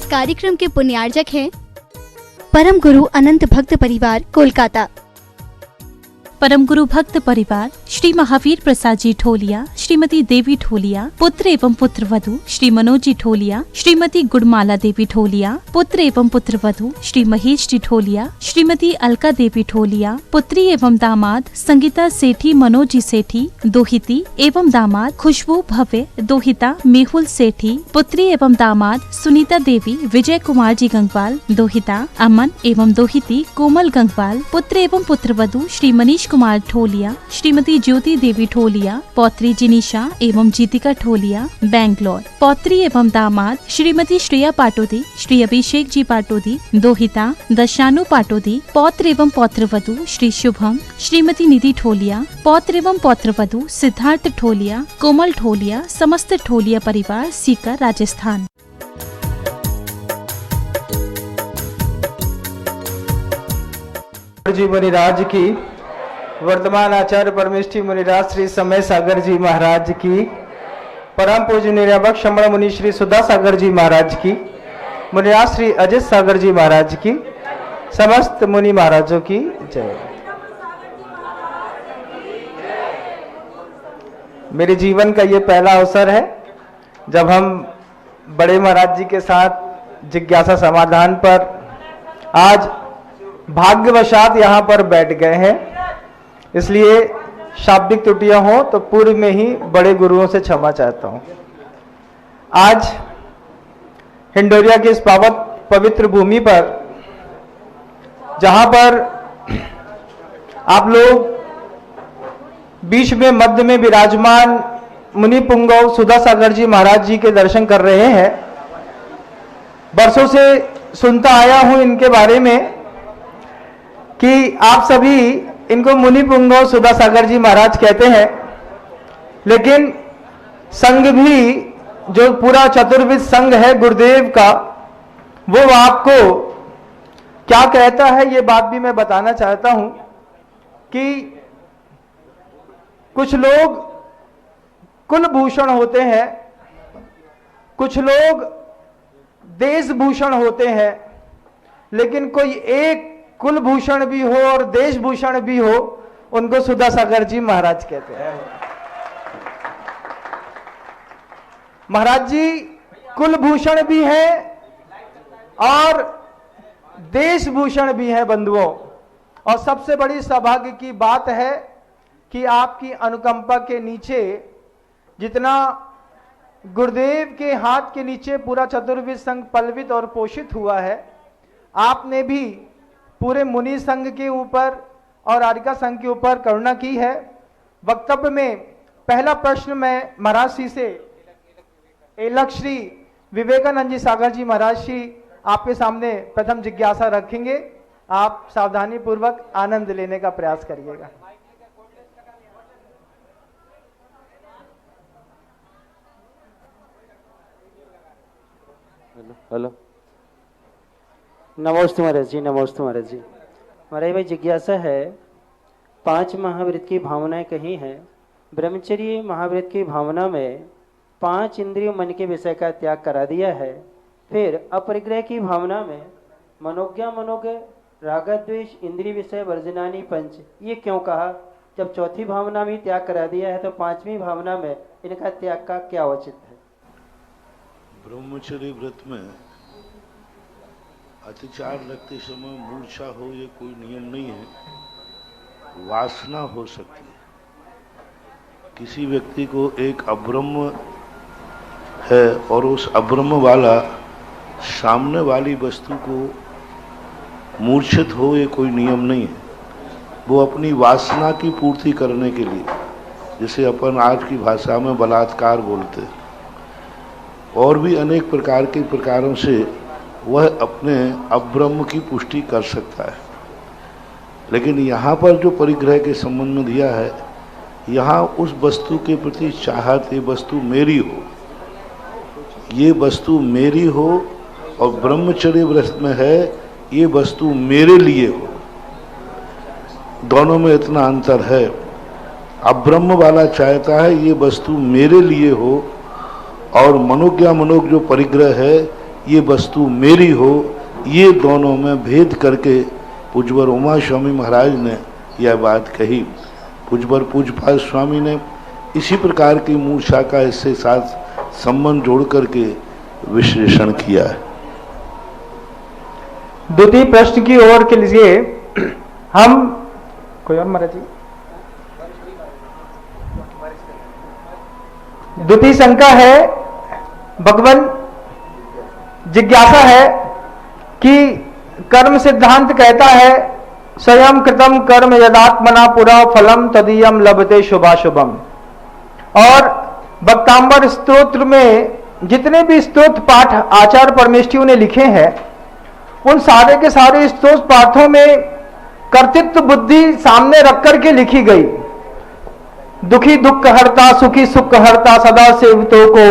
कार्यक्रम के पुण्यार्जक हैं परम गुरु अनंत भक्त परिवार कोलकाता। परम गुरु भक्त परिवार श्री महावीर प्रसाद जी ठोलिया, श्रीमती देवी ठोलिया, पुत्र एवं पुत्र वधु श्री मनोज जी ठोलिया, श्रीमती गुड़माला देवी ठोलिया, पुत्र एवं पुत्र वधु श्री महेश जी ठोलिया, श्रीमती अलका देवी ठोलिया, पुत्री एवं दामाद संगीता सेठी मनोज जी सेठी, दोहिती एवं दामाद खुशबू भव्य, दोहिता मेहुल सेठी, पुत्री एवं दामाद सुनीता देवी विजय कुमार जी गंगवाल, दोहिता अमन एवं दोहिती कोमल गंगवाल, पुत्र एवं पुत्र वधु श्री मनीष कुमार ठोलिया, श्रीमती ज्योति देवी ठोलिया, पौत्री जिनिशा एवं जीतिका ठोलिया बैंगलोर, पौत्री एवं दामाद श्रीमती श्रेया पाटोदी, श्री अभिषेक जी पाटोदी, दोहिता दशानु पाटोदी, पौत्र एवं पौत्र वधु श्री शुभम, श्रीमती निधि ठोलिया, पौत्र एवं पौत्र वधु सिद्धार्थ ठोलिया, कोमल ठोलिया, समस्त ठोलिया परिवार सीकर राजस्थान। जी मुनिराज की, वर्तमान आचार्य परमेष्ठी मुनिराज श्री समय सागर जी महाराज की, परम पूज्य निरावक श्रमण मुनि श्री सुधा सागर जी महाराज की, मुनिराज श्री अजित सागर जी महाराज की, समस्त मुनि महाराजों की जय। मेरे जीवन का ये पहला अवसर है जब हम बड़े महाराज जी के साथ जिज्ञासा समाधान पर आज भाग्यवशात यहाँ पर बैठ गए हैं, इसलिए शाब्दिक त्रुटियां हो तो पूर्व में ही बड़े गुरुओं से क्षमा चाहता हूं। आज हिंडोरिया की इस पवित्र भूमि पर जहां पर आप लोग बीच में मध्य में विराजमान मुनि पुंगव सुधा सागर जी महाराज जी के दर्शन कर रहे हैं, वर्षों से सुनता आया हूं इनके बारे में कि आप सभी इनको मुनि पुंगव सुधा सागर जी महाराज कहते हैं, लेकिन संघ भी जो पूरा चतुर्विद संघ है गुरुदेव का, वो आपको क्या कहता है ये बात भी मैं बताना चाहता हूं कि कुछ लोग कुलभूषण होते हैं, कुछ लोग देशभूषण होते हैं, लेकिन कोई एक कुलभूषण भी हो और देशभूषण भी हो, उनको सुधा सागर जी महाराज कहते हैं। महाराज जी कुलभूषण भी हैं और देशभूषण भी हैं बंधुओं, और सबसे बड़ी सौभाग्य की बात है कि आपकी अनुकंपा के नीचे जितना गुरुदेव के हाथ के नीचे पूरा चतुर्विद संघ पल्वित और पोषित हुआ है, आपने भी पूरे मुनि संघ के ऊपर और आरिका संघ के ऊपर करुणा की है। वक्तव्य में पहला प्रश्न मैं महाराज जी से एलक श्री विवेकानंद जी सागर जी महाराज जी आपके सामने प्रथम जिज्ञासा रखेंगे, आप सावधानी पूर्वक आनंद लेने का प्रयास करिएगा। हेलो, नमस्ते महाराज जी, नमस्ते महाराज जी। महाराज भाई जिज्ञासा है, 5 महाव्रत की भावनाएं कही हैं। ब्रह्मचर्य महाव्रत की भावना में 5 इंद्रियों मन के विषय का त्याग करा दिया है, फिर अपरिग्रह की भावना में मनोज्ञा मनोज्ञ राग द्वेष इंद्रिय विषय वर्जनानी पंच, ये क्यों कहा? जब चौथी भावना में त्याग करा दिया है तो 5वीं भावना में इनका त्याग का क्या औचित्य है? ब्रह्मचर्य व्रत में अतिचार लगते समय मूर्छा हो ये कोई नियम नहीं है, वासना हो सकती है। किसी व्यक्ति को एक अब्रह्म है और उस अब्रह्म वाला सामने वाली वस्तु को मूर्छित हो ये कोई नियम नहीं है, वो अपनी वासना की पूर्ति करने के लिए, जिसे अपन आज की भाषा में बलात्कार बोलते हैं, और भी अनेक प्रकार के प्रकारों से वह अपने अब्रह्म की पुष्टि कर सकता है। लेकिन यहाँ पर जो परिग्रह के संबंध में दिया है, यहाँ उस वस्तु के प्रति चाहत, ये वस्तु मेरी हो, ये वस्तु मेरी हो, और ब्रह्मचर्य व्रत में है ये वस्तु मेरे लिए हो। दोनों में इतना अंतर है। अब्रह्म वाला चाहता है ये वस्तु मेरे लिए हो, और मनोज्ञा मनोग जो परिग्रह है ये वस्तु मेरी हो, ये दोनों में भेद करके पूज्यवर उमा स्वामी महाराज ने यह बात कही। पूज्यवर पूज्यपाद स्वामी ने इसी प्रकार की मूर्छा का इससे साथ संबंध जोड़ करके विश्लेषण किया है। द्वितीय प्रश्न की ओर के लिए हम कोई और महाराज जी, द्वितीय शंका है, भगवान जिज्ञासा है कि कर्म सिद्धांत कहता है स्वयं कृतम कर्म यदात्मना पुरा फलम तदीयम लभते शुभाशुभम, और भक्तांबर स्तोत्र में जितने भी स्तोत्र पाठ आचार्य परमेष्ठियों ने लिखे हैं उन सारे के सारे स्तोत्र पाठों में कर्तृत्व बुद्धि सामने रख करके लिखी गई। दुखी दुख हरता, सुखी सुख हरता, सदा सेवतों को,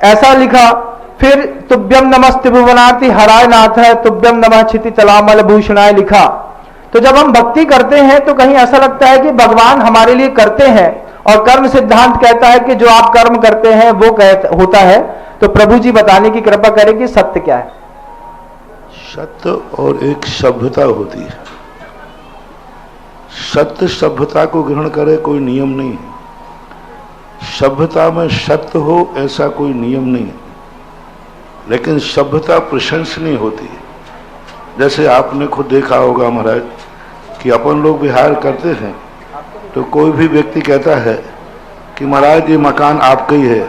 ऐसा लिखा। फिर तुभ्यम नमस्ते भुवनार्ति हराय नाथ है, तुभ्यम नमः क्षिति तलामल भूषणाय लिखा। तो जब हम भक्ति करते हैं तो कहीं ऐसा लगता है कि भगवान हमारे लिए करते हैं, और कर्म सिद्धांत कहता है कि जो आप कर्म करते हैं वो होता है। तो प्रभु जी बताने की कृपा करें कि सत्य क्या है। सत्य और एक सभ्यता होती है। सत्य सभ्यता को ग्रहण करे कोई नियम नहीं है। सभ्यता में सत्य हो ऐसा कोई नियम नहीं है, लेकिन सभ्यता प्रशंसनीय होती है। जैसे आपने खुद देखा होगा महाराज कि अपन लोग विहार करते हैं तो कोई भी व्यक्ति कहता है कि महाराज ये मकान आपका ही है,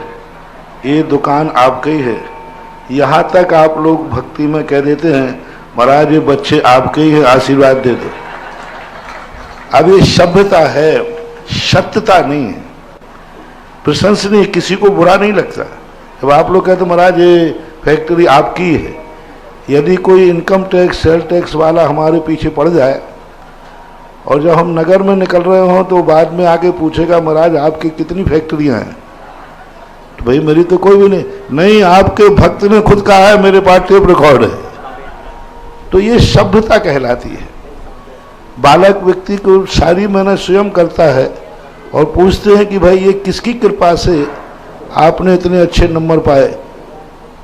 ये दुकान आपका ही है। यहाँ तक आप लोग भक्ति में कह देते हैं महाराज ये बच्चे आपके ही है, आशीर्वाद दे दो। अब ये सभ्यता है, सत्यता नहीं है। प्रशंसनीय, किसी को बुरा नहीं लगता। अब आप लोग कहते महाराज ये फैक्ट्री आपकी है, यदि कोई इनकम टैक्स सेल टैक्स वाला हमारे पीछे पड़ जाए और जब हम नगर में निकल रहे हों तो बाद में आके पूछेगा महाराज आपकी कितनी फैक्ट्रियां हैं, तो भाई मेरी तो कोई भी नहीं, आपके भक्त ने खुद कहा है मेरे पास टेप रिकॉर्ड है। तो ये सभ्यता कहलाती है। बालक व्यक्ति को सारी मेहनत स्वयं करता है और पूछते हैं कि भाई ये किसकी कृपा से आपने इतने अच्छे नंबर पाए,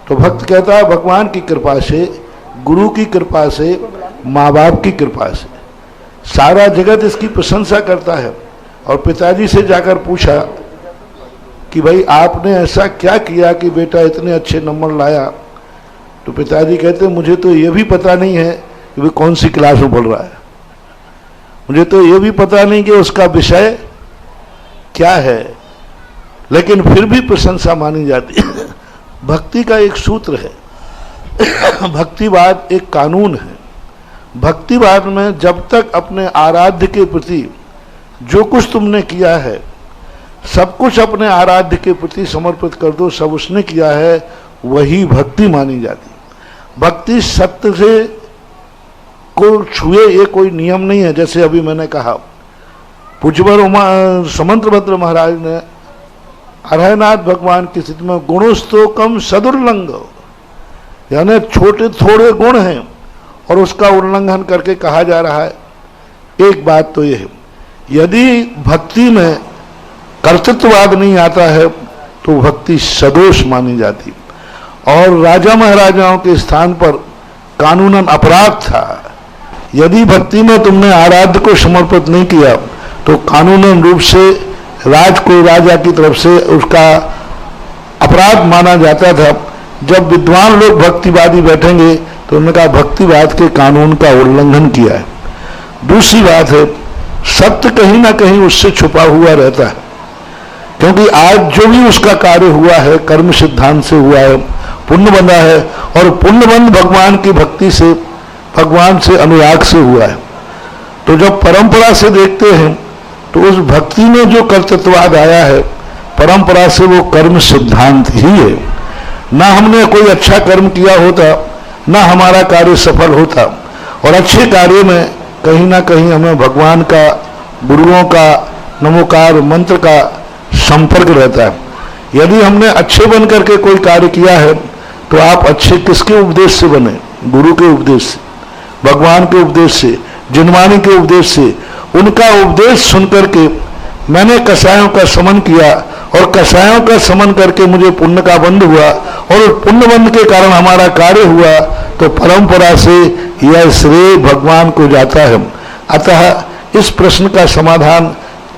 तो भक्त कहता है भगवान की कृपा से, गुरु की कृपा से, माँ बाप की कृपा से। सारा जगत इसकी प्रशंसा करता है। और पिताजी से जाकर पूछा कि भाई आपने ऐसा क्या किया कि बेटा इतने अच्छे नंबर लाया, तो पिताजी कहते मुझे तो ये भी पता नहीं है कि वो कौन सी क्लास में पढ़ रहा है, मुझे तो ये भी पता नहीं कि उसका विषय क्या है, लेकिन फिर भी प्रशंसा मानी जाती है। भक्ति का एक सूत्र है, भक्तिवाद एक कानून है। भक्तिवाद में जब तक अपने आराध्य के प्रति जो कुछ तुमने किया है सब कुछ अपने आराध्य के प्रति समर्पित कर दो, सब उसने किया है, वही भक्ति मानी जाती। भक्ति सत्य से को छुए ये कोई नियम नहीं है। जैसे अभी मैंने कहा पूज्यवर समंतभद्र महाराज ने अरहनाथ भगवान की स्थिति में गुणोस्तोकम सदुल्लंघ, यानी छोटे थोड़े गुण हैं और उसका उल्लंघन करके कहा जा रहा है। एक बात तो यह है, यदि भक्ति में कर्तृत्ववाद नहीं आता है तो भक्ति सदोष मानी जाती। और राजा महाराजाओं के स्थान पर कानूनन अपराध था। यदि भक्ति में तुमने आराध्य को समर्पित नहीं किया तो कानूनन रूप से राज को राजा की तरफ से उसका अपराध माना जाता था। जब विद्वान लोग भक्तिवादी बैठेंगे तो उन्होंने कहा भक्तिवाद के कानून का उल्लंघन किया है। दूसरी बात है, सत्य कहीं ना कहीं उससे छुपा हुआ रहता है, क्योंकि आज जो भी उसका कार्य हुआ है कर्म सिद्धांत से हुआ है, पुण्य बंधा है, और पुण्यबंध भगवान की भक्ति से, भगवान से अनुराग से हुआ है। तो जब परंपरा से देखते हैं तो उस भक्ति में जो कर्तृत्ववाद आया है परंपरा से वो कर्म सिद्धांत ही है। ना हमने कोई अच्छा कर्म किया होता, ना हमारा कार्य सफल होता। और अच्छे कार्य में कहीं ना कहीं हमें भगवान का, गुरुओं का नमोकार मंत्र का संपर्क रहता है। यदि हमने अच्छे बन करके कोई कार्य किया है तो आप अच्छे किसके उपदेश से बने? गुरु के उपदेश से, भगवान के उपदेश से, जिनवाणी के उपदेश से। उनका उपदेश सुनकर के मैंने कसायों का समन किया और कसायों का समन करके मुझे पुण्य का बंध हुआ और पुण्यबंध के कारण हमारा कार्य हुआ तो परंपरा से यह श्रेय भगवान को जाता है। अतः इस प्रश्न का समाधान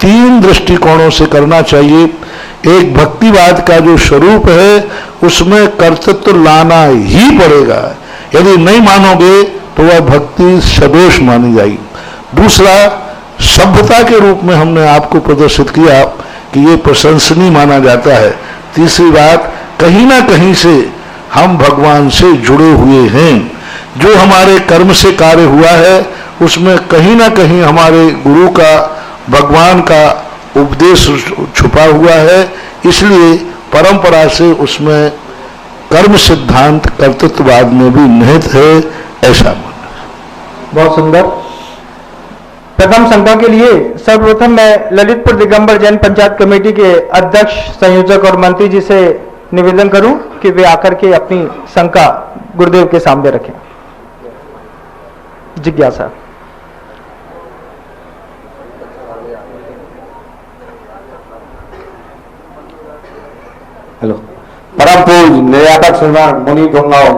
3 दृष्टिकोणों से करना चाहिए। एक, भक्तिवाद का जो स्वरूप है उसमें कर्तृत्व लाना ही पड़ेगा, यदि नहीं मानोगे तो वह भक्ति सदोष मानी जाएगी। दूसरा, सभ्यता के रूप में हमने आपको प्रदर्शित किया कि ये प्रशंसनीय माना जाता है। तीसरी बात, कहीं ना कहीं से हम भगवान से जुड़े हुए हैं, जो हमारे कर्म से कार्य हुआ है उसमें कहीं ना कहीं हमारे गुरु का, भगवान का उपदेश छुपा हुआ है, इसलिए परंपरा से उसमें कर्म सिद्धांत कर्तृत्ववाद में भी निहित है, ऐसा मानना है। बहुत सुंदर। प्रथम शंका के लिए सर्वप्रथम मैं ललितपुर दिगंबर जैन पंचायत कमेटी के अध्यक्ष, संयोजक और मंत्री जी से निवेदन करूं कि वे आकर के अपनी शंका गुरुदेव के सामने रखें। जिज्ञासा। हेलो। परम पूज्य निर्यातक श्रीमान मुनि गंगाओं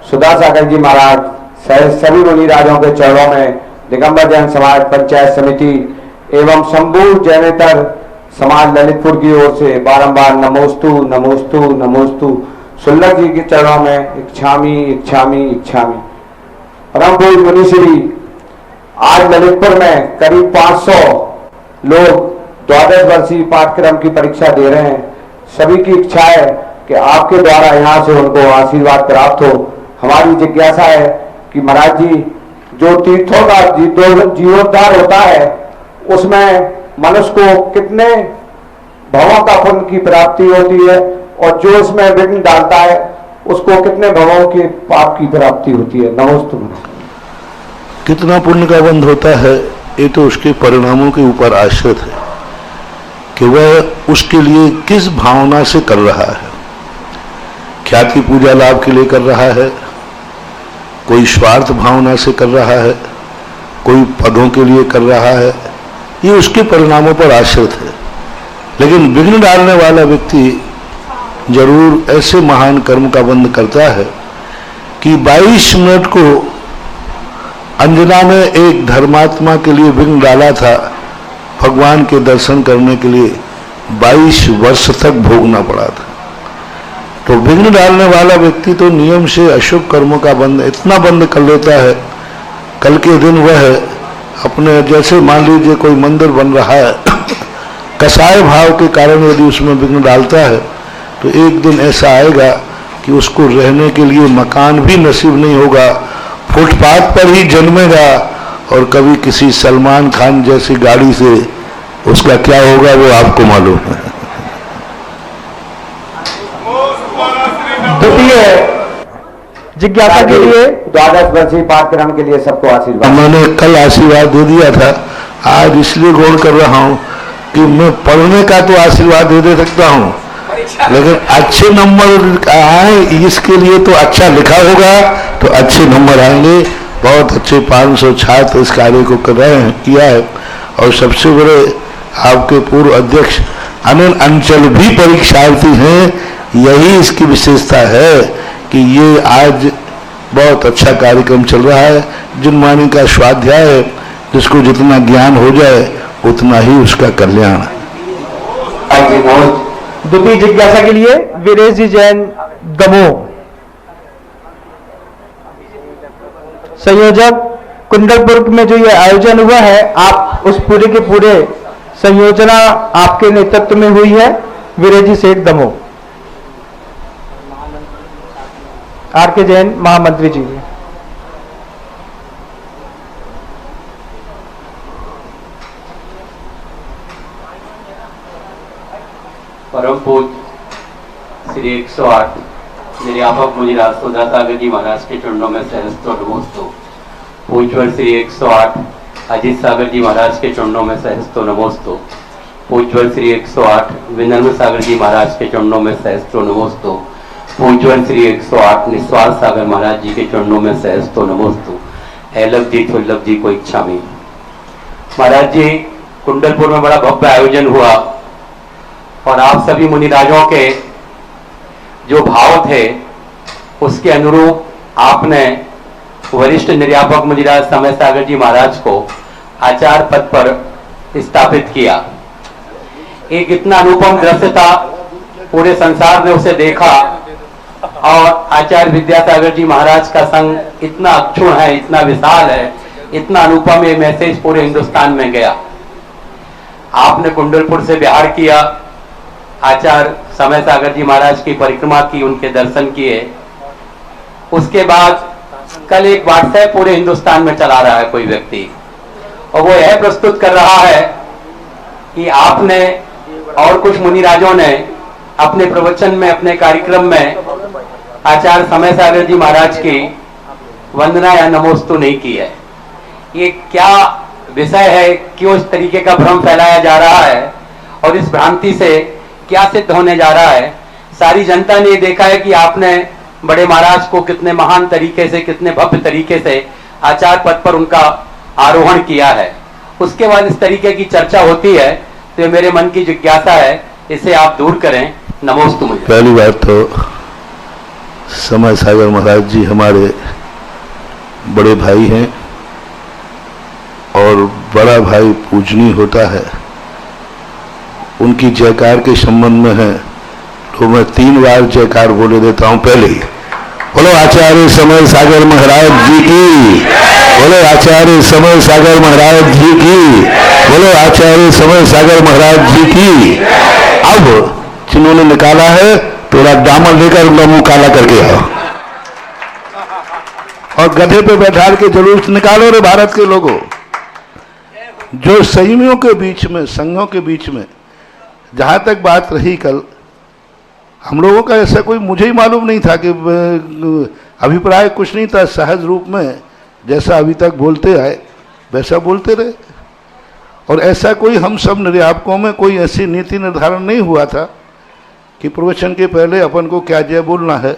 सुधा सागर जी महाराज सहित सभी मुनि राजों के चरणों में दिगंबर जैन समाज पंचायत समिति एवं संपूर्ण जैनेतर समाज ललितपुर की ओर से बारंबार नमोस्तु नमोस्तु नमोस्तु सुल्लभ जी के चरणों में इच्छामी इच्छामी इच्छामी। परम पूज्य मुनिश्री, आज ललितपुर में करीब 500 लोग 12 वर्षीय पाठ्यक्रम की परीक्षा दे रहे हैं। सभी की इच्छा है कि आपके द्वारा यहाँ से उनको आशीर्वाद प्राप्त हो। हमारी जिज्ञासा है कि महाराज जी, जो तीर्थों का जीर्णोद्धार होता है उसमें मनुष्य को कितने भवों का पुण्य की प्राप्ति होती है, और जो उसमें विघ्न डालता है उसको कितने भवों के पाप की प्राप्ति होती है। नमोस्तु। कितना पुण्य का बंध होता है ये तो उसके परिणामों के ऊपर आश्रित है कि वह उसके लिए किस भावना से कर रहा है। ख्याति पूजा लाभ के लिए कर रहा है, कोई स्वार्थ भावना से कर रहा है, कोई पदों के लिए कर रहा है, ये उसके परिणामों पर आश्रित है। लेकिन विघ्न डालने वाला व्यक्ति जरूर ऐसे महान कर्म का बंध करता है कि 22 मिनट को अंजना ने एक धर्मात्मा के लिए विघ्न डाला था, भगवान के दर्शन करने के लिए 22 वर्ष तक भोगना पड़ा था। तो विघ्न डालने वाला व्यक्ति तो नियम से अशुभ कर्मों का बंध इतना बंद कर लेता है, कल के दिन वह अपने, जैसे मान लीजिए कोई मंदिर बन रहा है, कसाय भाव के कारण यदि उसमें विघ्न डालता है तो एक दिन ऐसा आएगा कि उसको रहने के लिए मकान भी नसीब नहीं होगा, फुटपाथ पर ही जन्मेगा, और कभी किसी सलमान खान जैसी गाड़ी से उसका क्या होगा वो आपको मालूम है। द्वितीय जिज्ञासा के लिए 12 वर्षीय पाठ्यक्रम के लिए सबको आशीर्वाद। मैंने कल आशीर्वाद दे दिया था, आज इसलिए गौर कर रहा हूं कि मैं पढ़ने का तो आशीर्वाद दे सकता हूं, लेकिन अच्छे नंबर आए इसके लिए तो अच्छा लिखा होगा तो अच्छे नंबर आएंगे। बहुत अच्छे 500 छात्र इस कार्य को कर रहे हैं, किया है, और सबसे बड़े आपके पूर्व अध्यक्ष अनिल अंचल भी परीक्षार्थी हैं। यही इसकी विशेषता है कि ये आज बहुत अच्छा कार्यक्रम चल रहा है। जिन वाणी का स्वाध्याय है, जिसको जितना ज्ञान हो जाए उतना ही उसका कल्याण है। द्वितीय जिज्ञासा के लिए वीरेश जी जैन दमोह, संयोजक, कुंडलपुर में जो ये आयोजन हुआ है, आप उस पूरे के पूरे संयोजना आपके नेतृत्व में हुई है। वीरेश जी सेठ दमोह। आर के जैन महामंत्री जी। परम पूज्य श्री 108 निर्यापक मुनिराज सुधा सागर जी महाराज के चरणों में सहस्त्रों नमोस्तु। पूज्यवर श्री 108 अजीत सागर जी महाराज के चरणों में सहस्त्रों नमोस्तु। पूज्यवर श्री 108 विनम्र सागर जी महाराज के चरणों में सहस्त्रों नमोस्तु। पूज्यवर श्री 108 निस्वार्थ सागर महाराज जी के चरणों में सहस्त्रों नमोस्तु। ऐलव जी थुल्लभ जी को इच्छा में। महाराज जी, कुंडलपुर में बड़ा भव्य आयोजन हुआ और आप सभी मुनिराजों के जो भाव थे उसके अनुरूप आपने वरिष्ठ निर्यापक मुनिराज समय सागर जी महाराज को आचार्य पद पर स्थापित किया। एक इतना अनुपम दृश्य था, पूरे संसार ने उसे देखा और आचार्य विद्यासागर जी महाराज का संग इतना अक्षुण है, इतना विशाल है, इतना अनुपम, ये मैसेज पूरे हिंदुस्तान में गया। आपने कुंडलपुर से बिहार किया, आचार्य समय सागर जी महाराज की परिक्रमा की, उनके दर्शन किए। उसके बाद कल एक व्हाट्सएप पूरे हिंदुस्तान में चला रहा है कोई व्यक्ति, और वो यह प्रस्तुत कर रहा है कि आपने और कुछ मुनिराजों ने अपने प्रवचन में, अपने कार्यक्रम में आचार्य समय सागर जी महाराज की वंदना या नमोस्तु नहीं की है। ये क्या विषय है, क्यों इस तरीके का भ्रम फैलाया जा रहा है और इस भ्रांति से क्या सिद्ध होने जा रहा है? सारी जनता ने देखा है कि आपने बड़े महाराज को कितने महान तरीके से, कितने भव्य तरीके से आचार्य पद पर उनका आरोहण किया है। उसके बाद इस तरीके की चर्चा होती है, तो ये मेरे मन की जिज्ञासा है, इसे आप दूर करें। नमोस्तु। मुझे पहली बात तो समय सागर महाराज जी हमारे बड़े भाई हैं और बड़ा भाई पूजनीय होता है। उनकी जयकार के संबंध में है तो मैं 3 बार जयकार बोले देता हूं। पहले ही बोलो आचार्य समय सागर महाराज जी की, बोलो आचार्य समय सागर महाराज जी की, बोलो आचार्य समय सागर महाराज जी की। अब जिन्होंने निकाला है थोड़ा दामन लेकर उनका मुंह काला करके आओ और गधे पे बैठा के जुलूस निकालो रे भारत के लोगों। जो संयमियों के बीच में, संघों के बीच में जहां तक बात रही कल, हम लोगों का ऐसा कोई, मुझे ही मालूम नहीं था कि अभिप्राय कुछ नहीं था, सहज रूप में जैसा अभी तक बोलते आए वैसा बोलते रहे। और ऐसा कोई हम सब निर्यापकों में कोई ऐसी नीति निर्धारण नहीं हुआ था कि प्रवचन के पहले अपन को क्या जय बोलना है।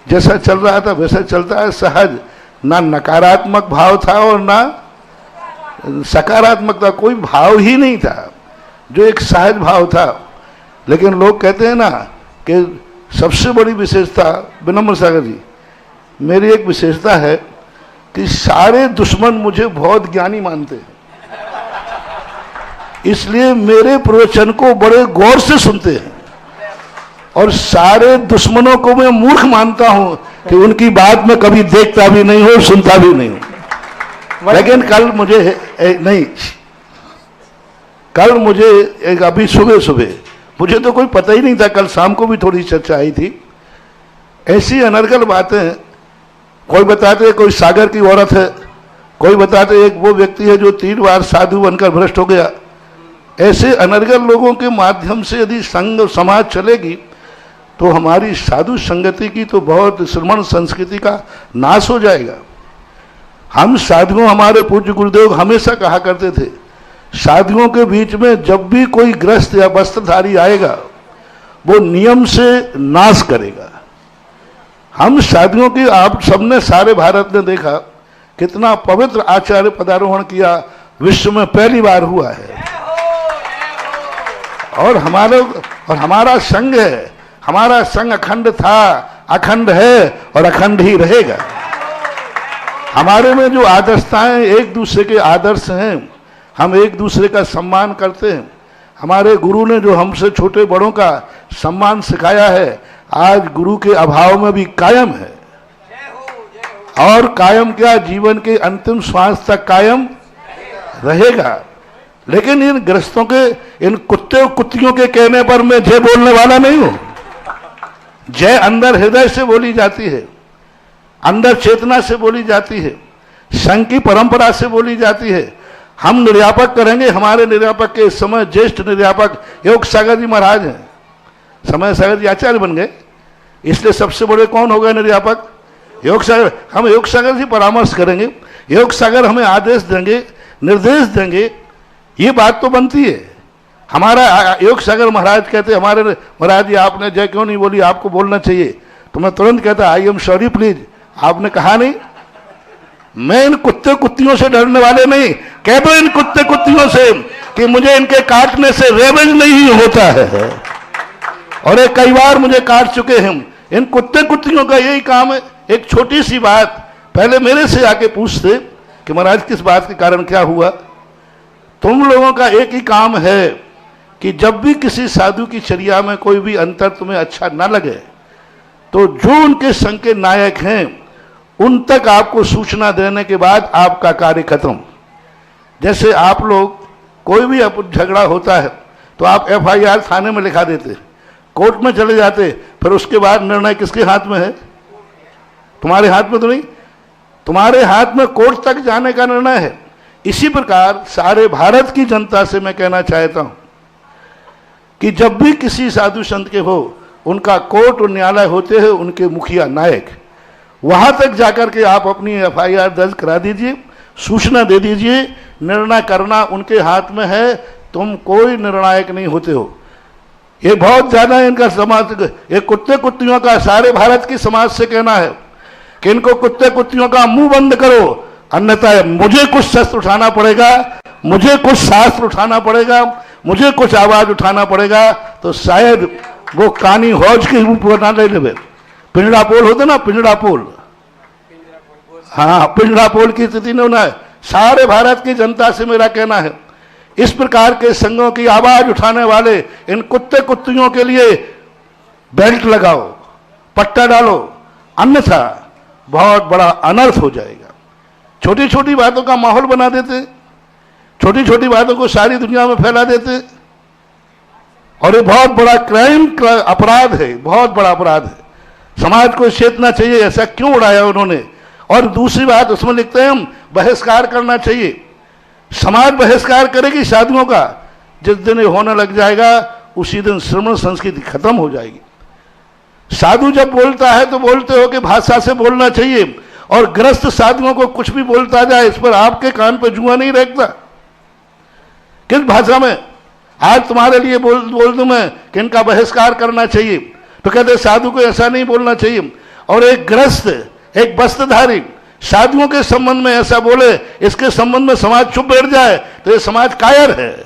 जैसा चल रहा था वैसा चलता है, सहज, ना नकारात्मक भाव था और ना सकारात्मक था, कोई भाव ही नहीं था, जो एक सहज भाव था। लेकिन लोग कहते हैं ना कि सबसे बड़ी विशेषता, विनम्र सागर जी, मेरी एक विशेषता है कि सारे दुश्मन मुझे बहुत ज्ञानी मानते हैं, इसलिए मेरे प्रवचन को बड़े गौर से सुनते हैं। और सारे दुश्मनों को मैं मूर्ख मानता हूं कि उनकी बात में कभी देखता भी नहीं हूं, सुनता भी नहीं हूं। लेकिन कल मुझे कल मुझे एक अभी सुबह मुझे तो कोई पता ही नहीं था, कल शाम को भी थोड़ी चर्चा आई थी, ऐसी अनर्गल बातें। कोई बताते कोई सागर की औरत है, कोई बताते एक वो व्यक्ति है जो 3 बार साधु बनकर भ्रष्ट हो गया। ऐसे अनर्गल लोगों के माध्यम से यदि संघ समाज चलेगी तो हमारी साधु संगति की तो बहुत श्रमण संस्कृति का नाश हो जाएगा। हम साधुओं, हमारे पूज्य गुरुदेव हमेशा कहा करते थे, साधुओं के बीच में जब भी कोई ग्रस्त या वस्त्रधारी आएगा वो नियम से नाश करेगा। हम साधुओं की, आप सबने, सारे भारत ने देखा कितना पवित्र आचार्य पदारोहण किया, विश्व में पहली बार हुआ है। और हमारा संघ है, हमारा संघ अखंड था, अखंड है और अखंड ही रहेगा। हमारे में जो आदर्शताएं, एक दूसरे के आदर्श हैं, हम एक दूसरे का सम्मान करते हैं। हमारे गुरु ने जो हमसे छोटे बड़ों का सम्मान सिखाया है, आज गुरु के अभाव में भी कायम है। और कायम क्या, जीवन के अंतिम श्वास तक कायम रहेगा। लेकिन इन ग्रस्तों के, इन कुत्ते कुत्तियों के कहने पर मैं जय बोलने वाला नहीं हूं। जय अंदर हृदय से बोली जाती है, अंदर चेतना से बोली जाती है, संघ की परंपरा से बोली जाती है। हम निर्यापक करेंगे, हमारे निर्यापक के इस समय ज्येष्ठ निर्यापक योग सागर जी महाराज हैं। समय सागर जी आचार्य बन गए, इसलिए सबसे बड़े कौन हो गए निर्यापक? योग सागर। हम योग सागर जी परामर्श करेंगे, योग सागर हमें आदेश देंगे, निर्देश देंगे, ये बात तो बनती है। हमारा योग सागर महाराज कहते, हमारे महाराज जी आपने जय क्यों नहीं बोली, आपको बोलना चाहिए। तो मैं तुरंत कहता आई एम सॉरी प्लीज, आपने कहा नहीं। मैं इन कुत्ते कुत्तियों से डरने वाले नहीं, कह दो इन कुत्ते कुत्तियों से कि मुझे इनके काटने से रेवेज नहीं होता है। और ये कई बार मुझे काट चुके हैं, इन कुत्ते कुत्तियों का यही काम है। एक छोटी सी बात पहले मेरे से आके पूछते कि महाराज किस बात के कारण क्या हुआ। तुम लोगों का एक ही काम है कि जब भी किसी साधु की चर्या में कोई भी अंतर तुम्हें अच्छा ना लगे तो जो उनके संघ के नायक हैं उन तक आपको सूचना देने के बाद आपका कार्य खत्म। जैसे आप लोग कोई भी झगड़ा होता है तो आप FIR थाने में लिखा देते, कोर्ट में चले जाते, फिर उसके बाद निर्णय किसके हाथ में है? तुम्हारे हाथ में तो नहीं, तुम्हारे हाथ में कोर्ट तक जाने का निर्णय है। इसी प्रकार सारे भारत की जनता से मैं कहना चाहता हूं कि जब भी किसी साधु संत के हो उनका कोर्ट और न्यायालय होते हैं उनके मुखिया नायक, वहां तक जाकर के आप अपनी FIR दर्ज करा दीजिए, सूचना दे दीजिए। निर्णय करना उनके हाथ में है, तुम कोई निर्णायक नहीं होते हो। ये बहुत ज्यादा इनका समाज, ये कुत्ते कुत्तियों का सारे भारत की समाज से कहना है कि इनको कुत्ते कुत्तियों का मुंह बंद करो, अन्यथा मुझे कुछ शस्त्र उठाना पड़ेगा, मुझे कुछ शास्त्र उठाना पड़ेगा, मुझे कुछ आवाज उठाना पड़ेगा, तो शायद वो कानी हौज के रूप बना ले लेवे। पिंजड़ा पोल होता ना, पिंजड़ा पोल, हाँ पिंजड़ा पोल की स्थिति ने होना है। सारे भारत की जनता से मेरा कहना है इस प्रकार के संघों की आवाज उठाने वाले इन कुत्ते कुत्तियों के लिए बेल्ट लगाओ, पट्टा डालो, अन्यथा बहुत बड़ा अनर्थ हो जाएगा। छोटी छोटी बातों का माहौल बना देते, छोटी छोटी बातों को सारी दुनिया में फैला देते, और ये बहुत बड़ा क्राइम अपराध है, बहुत बड़ा अपराध है। समाज को चेतना चाहिए, ऐसा क्यों उड़ाया उन्होंने। और दूसरी बात उसमें लिखते हैं हम बहिष्कार करना चाहिए। समाज बहिष्कार करेगी साधुओं का, जिस दिन ये होने लग जाएगा उसी दिन श्रमण संस्कृति खत्म हो जाएगी। साधु जब बोलता है तो बोलते हो कि भाषा से बोलना चाहिए, और ग्रस्त साधुओं को कुछ भी बोलता जाए इस पर आपके कान पे जुआ नहीं रहता। किस भाषा में आज तुम्हारे लिए बोल दूं मैं कि इनका बहिष्कार करना चाहिए, तो कहते साधु को ऐसा नहीं बोलना चाहिए। और एक ग्रस्त, एक वस्त्रधारी साधुओं के संबंध में ऐसा बोले, इसके संबंध में समाज चुप बैठ जाए, तो ये समाज कायर है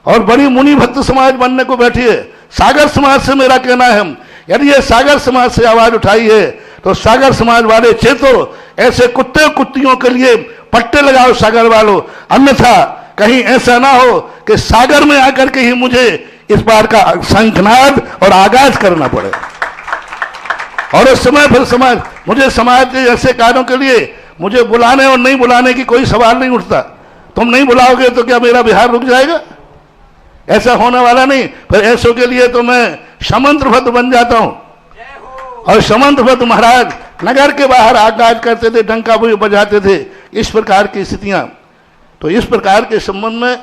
और बड़ी मुनि भक्त समाज बनने को बैठी है। सागर समाज से मेरा कहना है, यदि ये सागर समाज से आवाज उठाई है तो सागर समाज वाले चेतो, ऐसे कुत्ते कुत्तियों के लिए पट्टे लगाओ सागर वालों, अन्यथा कहीं ऐसा ना हो कि सागर में आकर के ही मुझे इस बार का शंखनाद और आगाज करना पड़े। और उस समय फिर समाज, मुझे समाज के ऐसे कार्यों के लिए मुझे बुलाने और नहीं बुलाने की कोई सवाल नहीं उठता। तुम नहीं बुलाओगे तो क्या मेरा बिहार रुक जाएगा? ऐसा होने वाला नहीं। फिर ऐसों के लिए तो मैं समंत्र भद्र बन जाता हूं। और समंत्र भद्र महाराज नगर के बाहर आगाज करते थे, डंका बजाते थे, इस प्रकार की स्थितियां। तो इस प्रकार के संबंध में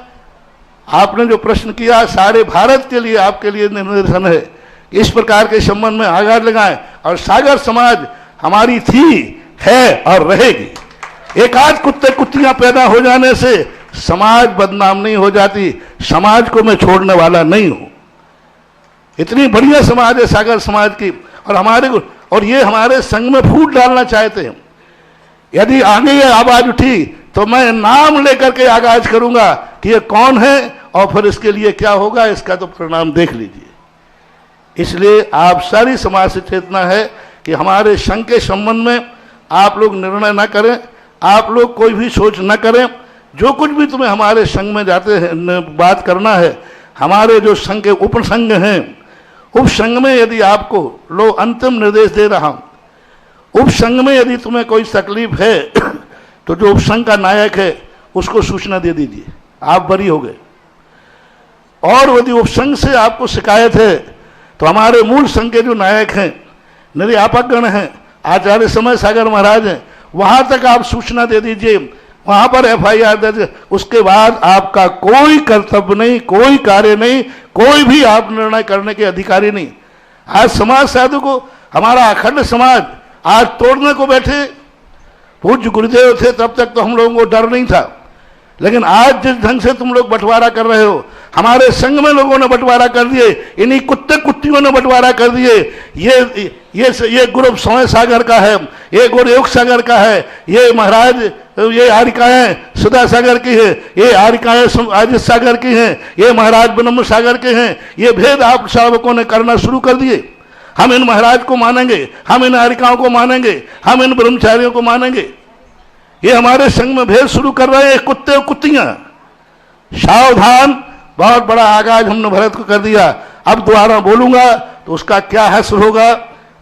आपने जो प्रश्न किया, सारे भारत के लिए आपके लिए निर्देशन है, इस प्रकार के संबंध में आगाज लगाएं। और सागर समाज हमारी थी, है और रहेगी। एक आध कुत्ते कुत्तियां पैदा हो जाने से समाज बदनाम नहीं हो जाती। समाज को मैं छोड़ने वाला नहीं हूं। इतनी बढ़िया समाज है सागर समाज की, और ये हमारे संघ में फूट डालना चाहते हैं। यदि आगे ये आवाज उठी तो मैं नाम लेकर के आगाज करूंगा कि ये कौन है और फिर इसके लिए क्या होगा, इसका तो परिणाम देख लीजिए। इसलिए आप सारी समाज से चेतना है कि हमारे संघ के संबंध में आप लोग निर्णय न करें, आप लोग कोई भी सोच न करें। जो कुछ भी तुम्हें हमारे संघ में जाते हैं बात करना है, हमारे जो संघ के उपसंघ हैं, उपसंघ में यदि आपको लो अंतिम निर्देश दे रहा हूं, उपसंघ में यदि तुम्हें कोई तकलीफ है तो जो उपसंघ का नायक है उसको सूचना दे दीजिए, आप बरी हो गए। और यदि उपसंघ से आपको शिकायत है तो हमारे मूल संघ के जो नायक हैं, निर्यापकगण हैं, आचार्य समय सागर महाराज हैं, वहां तक आप सूचना दे दीजिए, वहां पर FIR दर्ज। उसके बाद आपका कोई कर्तव्य नहीं, कोई कार्य नहीं, कोई भी आप निर्णय करने के अधिकारी नहीं। आज समाज साधु को, हमारा अखंड समाज आज तोड़ने को बैठे। पूज्य गुरुदेव थे तब तक तो हम लोगों को डर नहीं था, लेकिन आज जिस ढंग से तुम लोग बंटवारा कर रहे हो, हमारे संघ में लोगों ने बंटवारा कर दिए, इन्हीं कुत्ते कुत्तियों ने बंटवारा कर दिए। ये ग्रुप समय सागर का है, ये गुरुयोग सागर का है, ये महाराज ये आरिकाएं सुधा सागर की है, ये आरिकाएं अजित सागर की हैं, ये महाराज ब्रह्म सागर के हैं। ये भेद आप शावकों ने करना शुरू कर दिए। हम इन महाराज को मानेंगे, हम इन हरिकाओं को मानेंगे, हम इन ब्रह्मचारियों को मानेंगे। ये हमारे संग में भेद शुरू कर रहे हैं कुत्ते और कुत्तियां। सावधान, बहुत बड़ा आगाज हमने भरत को कर दिया। अब दोबारा बोलूंगा तो उसका क्या हश्र होगा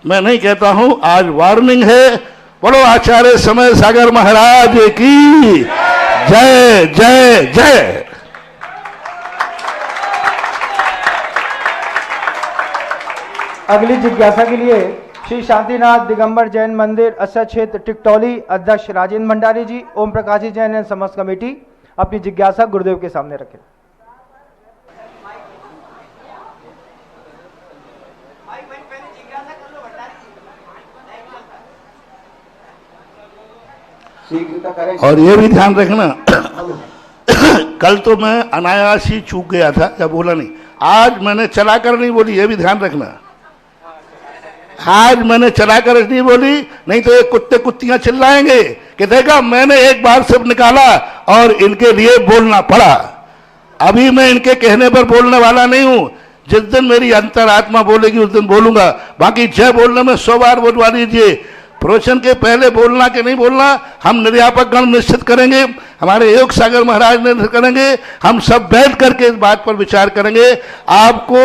मैं नहीं कहता हूं। आज वार्निंग है। बोलो आचार्य समय सागर महाराज की जय जय जय। अगली जिज्ञासा के लिए श्री शांतिनाथ दिगंबर जैन मंदिर असर क्षेत्र टिकटौली अध्यक्ष राजेंद्र भंडारी जी, ओम प्रकाश जी जैन एवं समस्त कमेटी अपनी जिज्ञासा गुरुदेव के सामने रखें। और ये भी ध्यान रखना कल तो मैं अनायास ही चूक गया था या बोला नहीं, आज मैंने चलाकर नहीं बोली, ये भी ध्यान रखना। आज मैंने चलाकर नहीं बोली, नहीं तो ये कुत्ते कुत्तियां चिल्लाएंगे कि देखा मैंने एक बार सिर्फ निकाला और इनके लिए बोलना पड़ा। अभी मैं इनके कहने पर बोलने वाला नहीं हूं। जिस दिन मेरी अंतरात्मा बोलेगी उस दिन बोलूंगा। बाकी जय बोलने में 100 बार बोलवा दीजिए। प्रवचन के पहले बोलना कि नहीं बोलना हम निर्यापक गण निश्चित करेंगे, हमारे योग सागर महाराज निर्णय करेंगे। हम सब बैठ करके इस बात पर विचार करेंगे। आपको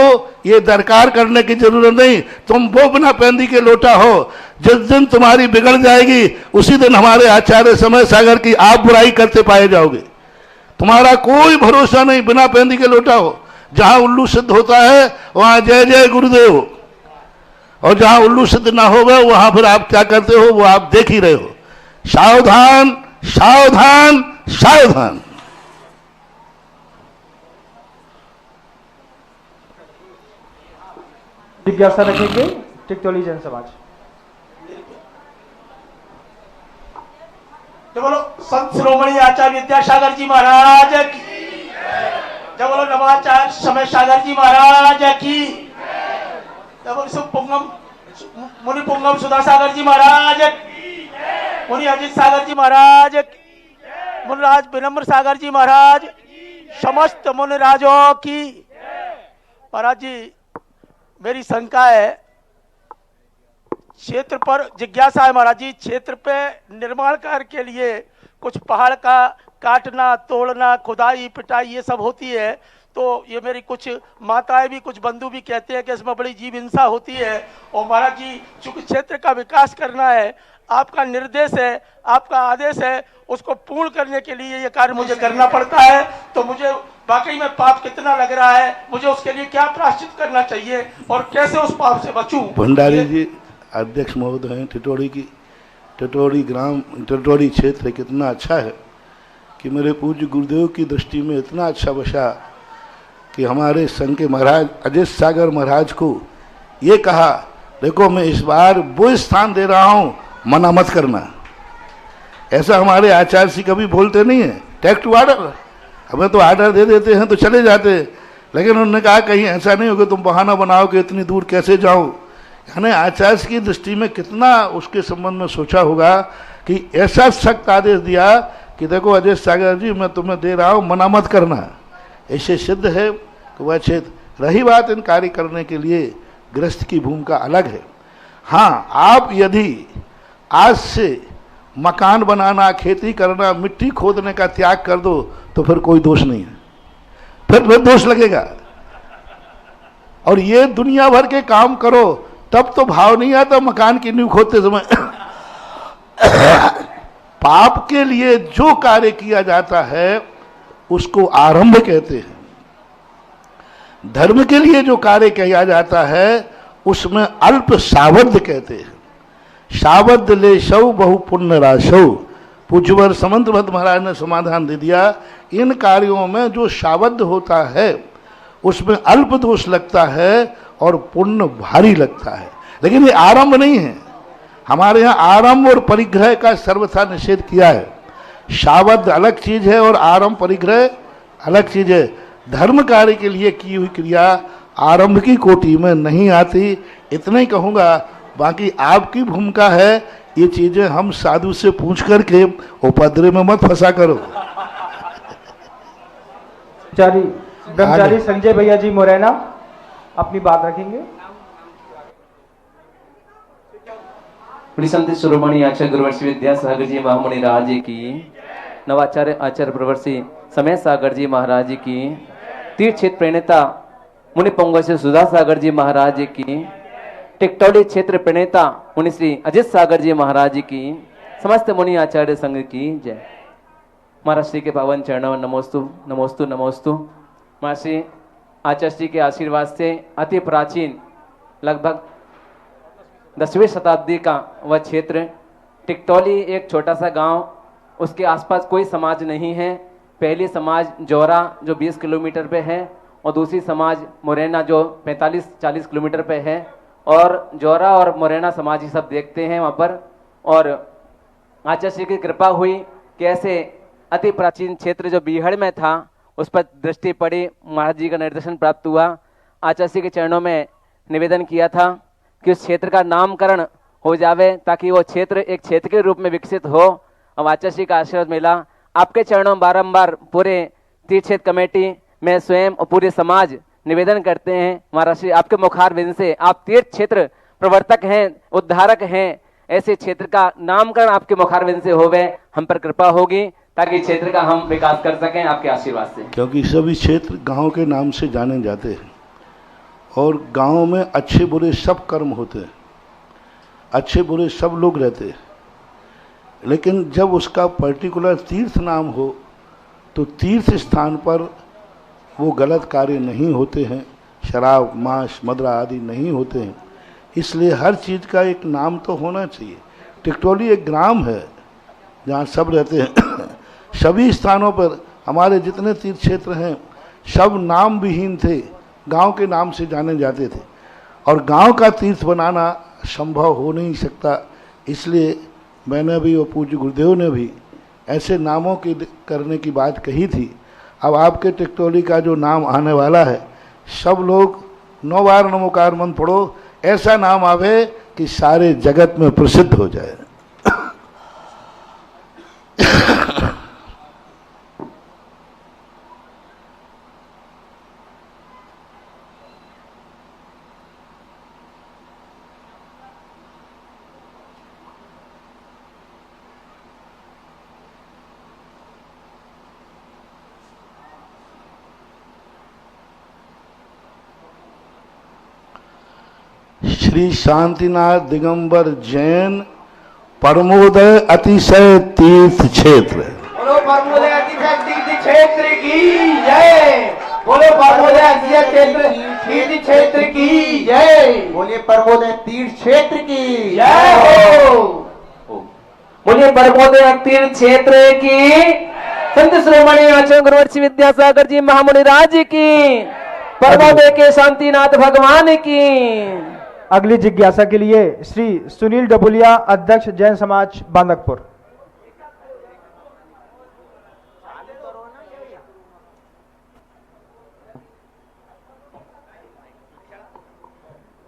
ये दरकार करने की जरूरत नहीं। तुम वो बिना पैंदी के लोटा हो। जिस दिन तुम्हारी बिगड़ जाएगी उसी दिन हमारे आचार्य समय सागर की आप बुराई करते पाए जाओगे। तुम्हारा कोई भरोसा नहीं, बिना पैंदी के लोटा हो। जहां उल्लू सिद्ध होता है वहां जय जय गुरुदेव, और जहां उल्लू सिद्ध ना होगा वहां फिर आप क्या करते हो वो आप देख ही रहे हो। सावधान सावधान सावधान। जिज्ञासा रखेंगे टिकटौली जैन समाज। जब बोलो संत शिरोमणि आचार्य विद्यासागर जी महाराज की, जब बोलो नवाचार्य समय सागर जी महाराज की, जब बोलो पुंगम मुनि पुंगम सुधा सागर जी महाराज की, मुनि अजित सागर जी महाराज की, मुनिराज विनम्र सागर जी महाराज, समस्त मुनिराजों की। महाराज जी मेरी शंका है, क्षेत्र पर जिज्ञासा है महाराज जी, क्षेत्र पे निर्माण कार्य के लिए कुछ पहाड़ का काटना तोड़ना खुदाई पिटाई ये सब होती है, तो ये मेरी कुछ माताएं भी कुछ बंधु भी कहते हैं कि इसमें बड़ी जीव हिंसा होती है। और महाराज जी चूंकि क्षेत्र का विकास करना है, आपका निर्देश है, आपका आदेश है, उसको पूर्ण करने के लिए ये कार्य मुझे करना पड़ता है। तो मुझे वाकई में पाप कितना लग रहा है, मुझे उसके लिए क्या प्रायश्चित करना चाहिए और कैसे उस पाप से बचूं। भंडारी जी अध्यक्ष महोदय हैं टिटोड़ी की, टिटोड़ी ग्राम टिटोड़ी क्षेत्र कितना अच्छा है कि मेरे पूज्य गुरुदेव की दृष्टि में इतना अच्छा बसा कि हमारे संघ के महाराज अजित सागर महाराज को ये कहा, देखो मैं इस बार वो स्थान दे रहा हूँ, मना मत करना। ऐसा हमारे आचार्य जी कभी बोलते नहीं है, टेक टू ऑर्डर। हमें तो ऑर्डर दे देते हैं तो चले जाते, लेकिन उन्होंने कहा कहीं ऐसा नहीं होगा तुम बहाना बनाओ कि इतनी दूर कैसे जाऊँ। यानी आचार्य की दृष्टि में कितना उसके संबंध में सोचा होगा कि ऐसा सख्त आदेश दिया कि देखो अजय सागर जी मैं तुम्हें दे रहा हूँ, मना मत करना। ऐसे सिद्ध है कि वह क्षेत्र। रही बात इन कार्य करने के लिए गृहस्थ की भूमिका अलग है। हाँ, आप यदि आज से मकान बनाना खेती करना मिट्टी खोदने का त्याग कर दो तो फिर कोई दोष नहीं है, फिर दोष लगेगा। और ये दुनिया भर के काम करो तब तो भाव नहीं आता मकान की नींव खोदते समय। पाप के लिए जो कार्य किया जाता है उसको आरंभ कहते हैं। धर्म के लिए जो कार्य किया जाता है उसमें अल्प सावध कहते हैं। सावध ले शव बहु पुण्य राशव। पूज्यवर समंत भट्ट महाराज ने समाधान दे दिया, इन कार्यों में जो सावध होता है उसमें अल्प दोष लगता है और पुण्य भारी लगता है। लेकिन ये आरंभ नहीं है। हमारे यहाँ आरंभ और परिग्रह का सर्वथा निषेध किया है। सावध अलग चीज है और आरंभ परिग्रह अलग चीज है। धर्म कार्य के लिए की हुई क्रिया आरंभ की कोटि में नहीं आती। इतना ही कहूँगा, बाकी आपकी भूमिका है ये चीजें हम साधु से पूछ करके उपद्रव में मत फंसा करो। ब्रह्मचारी संजय भैया जी मुरैना अपनी बात रखेंगे। श्री संत शिरोमणि आचार्य गुरुवर्षी विद्यासागर जी महामुनि राज की, नवाचार्य आचार्य प्रवर्षी समय सागर जी महाराज की, तीर्थ क्षेत्र प्रणेता मुनि पोंगल श्री सुधा सागर जी महाराज की, टिकटौली क्षेत्र प्रणेता मुनि श्री अजित सागर जी महाराज की, समस्त मुनि आचार्य संघ की जय। महाराज श्री के पावन चरणों नमोस्तु नमोस्तु नमोस्तु। महाराज श्री आचार्य श्री के आशीर्वाद से अति प्राचीन लगभग 10वीं शताब्दी का वह क्षेत्र टिकटौली, एक छोटा सा गांव, उसके आसपास कोई समाज नहीं है। पहली समाज जौरा जो 20 किलोमीटर पे है और दूसरी समाज मुरैना जो 45-40 किलोमीटर पे है, और जौरा और मुरैना समाज ही सब देखते हैं वहाँ पर। और आचार्य श्री की कृपा हुई कि ऐसे अति प्राचीन क्षेत्र जो बीहड़ में था उस पर दृष्टि पड़ी, महाराज जी का निर्देशन प्राप्त हुआ। आचार्य श्री के चरणों में निवेदन किया था कि उस क्षेत्र का नामकरण हो जावे ताकि वो क्षेत्र एक क्षेत्र के रूप में विकसित हो। अब आचार्य श्री का आशीर्वाद मिला। आपके चरणों में बारंबार पूरे तीर्थ क्षेत्र कमेटी में स्वयं और पूरे समाज निवेदन करते हैं, महाराज श्री आपके मुखारविंद से, आप तीर्थ क्षेत्र प्रवर्तक हैं, उद्धारक हैं, ऐसे क्षेत्र का नामकरण आपके मुखारविंद से होवे, हम पर कृपा होगी ताकि क्षेत्र का हम विकास कर सकें आपके आशीर्वाद से। क्योंकि सभी क्षेत्र गांव के नाम से जाने जाते हैं और गांव में अच्छे बुरे सब कर्म होते हैं, अच्छे बुरे सब लोग रहते हैं, लेकिन जब उसका पर्टिकुलर तीर्थ नाम हो तो तीर्थ स्थान पर वो गलत कार्य नहीं होते हैं, शराब मांस मदरा आदि नहीं होते हैं। इसलिए हर चीज़ का एक नाम तो होना चाहिए। टिकटौली एक ग्राम है जहाँ सब रहते हैं। सभी स्थानों पर हमारे जितने तीर्थ क्षेत्र हैं सब नाम विहीन थे, गांव के नाम से जाने जाते थे, और गांव का तीर्थ बनाना संभव हो नहीं सकता। इसलिए मैंने भी और पूज्य गुरुदेव ने भी ऐसे नामों की करने की बात कही थी। अब आपके टिकटौली का जो नाम आने वाला है, सब लोग 9 बार नमोकार मंत्र पढ़ो, ऐसा नाम आवे कि सारे जगत में प्रसिद्ध हो जाए। श्री शांतिनाथ दिगंबर जैन परमोदय अतिशय तीर्थ क्षेत्र। बोलो परमोदय अतिशय तीर्थ क्षेत्र की जय। बोलो परमोदय अतिशय तीर्थ क्षेत्र की जय। बोलिए परमोदय तीर्थ क्षेत्र की जय हो। बोलिए परमोदय तीर्थ क्षेत्र की, संत शिरोमणि आचार्य गुरुवर्षी विद्यासागर जी महामुनि राज की, परमोदय के शांतिनाथ भगवान की। अगली जिज्ञासा के लिए श्री सुनील डबुलिया, अध्यक्ष जैन समाज बांदकपुर।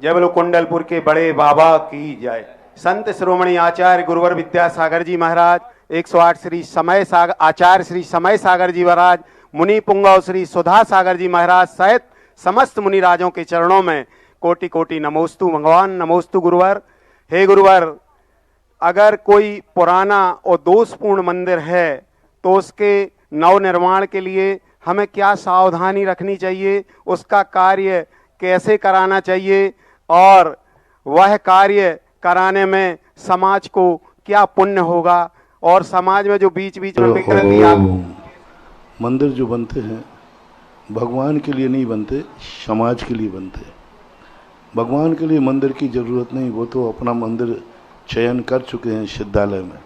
जय बोलो कुंडलपुर के बड़े बाबा की जय। संत शिरोमणि आचार्य गुरुवर विद्यासागर जी महाराज, 108 श्री समय सागर आचार्य श्री समय सागर जी महाराज, मुनि पुंगव श्री सुधा सागर जी महाराज सहित समस्त मुनि राजों के चरणों में कोटि कोटि नमोस्तु भगवान, नमोस्तु गुरुवर। हे गुरुवर, अगर कोई पुराना और दोषपूर्ण मंदिर है तो उसके नव निर्माण के लिए हमें क्या सावधानी रखनी चाहिए, उसका कार्य कैसे कराना चाहिए, और वह कार्य कराने में समाज को क्या पुण्य होगा, और समाज में जो बीच बीच में विकृति मंदिर जो बनते हैं भगवान के लिए नहीं बनते, समाज के लिए बनते हैं। भगवान के लिए मंदिर की ज़रूरत नहीं, वो तो अपना मंदिर चयन कर चुके हैं सिद्धालय में।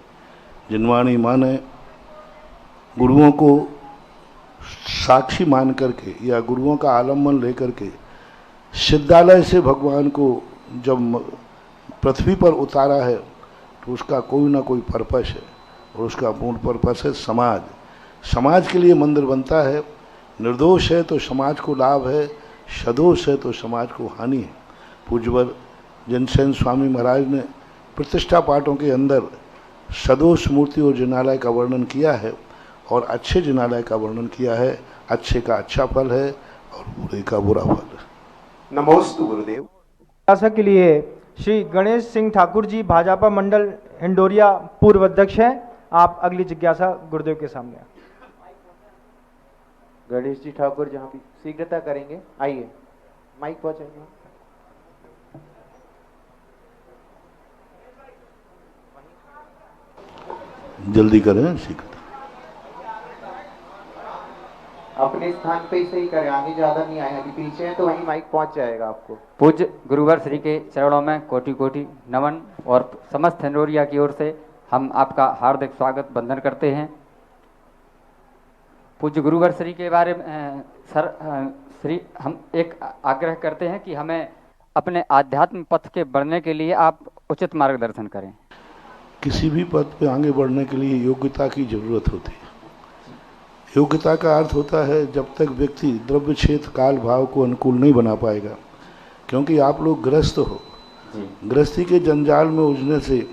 जिनवाणी माँ ने गुरुओं को साक्षी मान करके या गुरुओं का आलम्बन लेकर के सिद्धालय से भगवान को जब पृथ्वी पर उतारा है तो उसका कोई ना कोई पर्पस है, और उसका पूर्ण पर्पस है समाज। समाज के लिए मंदिर बनता है। निर्दोष है तो समाज को लाभ है, सदोष है तो समाज को हानि है। पूज्यवर जनसेन स्वामी महाराज ने प्रतिष्ठा पाठों के अंदर सदोष मूर्ति और जिनालय का वर्णन किया है, और अच्छे जिनालय का वर्णन किया है। अच्छे का अच्छा फल है और बुरे का बुरा फल है। नमोस्तु गुरुदेव। जिज्ञासा के लिए श्री गणेश सिंह ठाकुर जी भाजपा मंडल हिंडोरिया पूर्व अध्यक्ष हैं। आप अगली जिज्ञासा गुरुदेव के सामने। गणेश जी ठाकुर जहाँ भी शीघ्रता करेंगे, आइए माइक पहुंचाइए। जल्दी करें, शीघ्र। अपने स्थान पे ही सही करें, आगे ज्यादा नहीं आए, अभी पीछे है तो वहीं माइक पहुंच जाएगा आपको। पूज्य गुरुवर श्री के चरणों में कोटि कोटि नमन और समस्त हिंडोरिया की ओर से हम आपका हार्दिक स्वागत वंदन करते हैं। पूज्य गुरुवर श्री के बारे में श्री हम एक आग्रह करते हैं कि हमें अपने आध्यात्म पथ के बढ़ने के लिए आप उचित मार्गदर्शन करें। किसी भी पद पे आगे बढ़ने के लिए योग्यता की जरूरत होती है। योग्यता का अर्थ होता है जब तक व्यक्ति द्रव्य क्षेत्र काल भाव को अनुकूल नहीं बना पाएगा, क्योंकि आप लोग गृहस्थ हो। गृहस्थी के जंजाल में उलझने से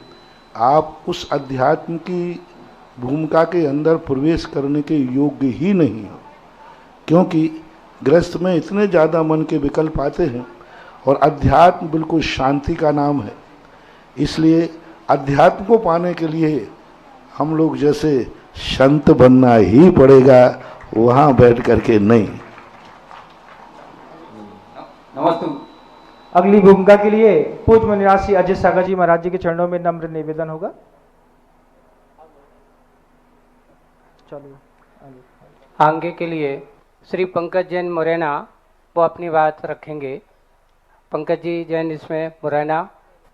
आप उस अध्यात्म की भूमिका के अंदर प्रवेश करने के योग्य ही नहीं हो, क्योंकि गृहस्थ में इतने ज़्यादा मन के विकल्प आते हैं और अध्यात्म बिल्कुल शांति का नाम है। इसलिए अध्यात्म को पाने के लिए हम लोग जैसे संत बनना ही पड़ेगा, वहाँ बैठ करके नहीं। नमस्ते। अगली भूमिका के लिए पूज्य मुनिराज श्री अजय सागर जी महाराज जी के चरणों में नम्र निवेदन होगा। चलो आगे के लिए श्री पंकज जैन मुरैना वो अपनी बात रखेंगे। पंकज जी जैन इसमें मुरैना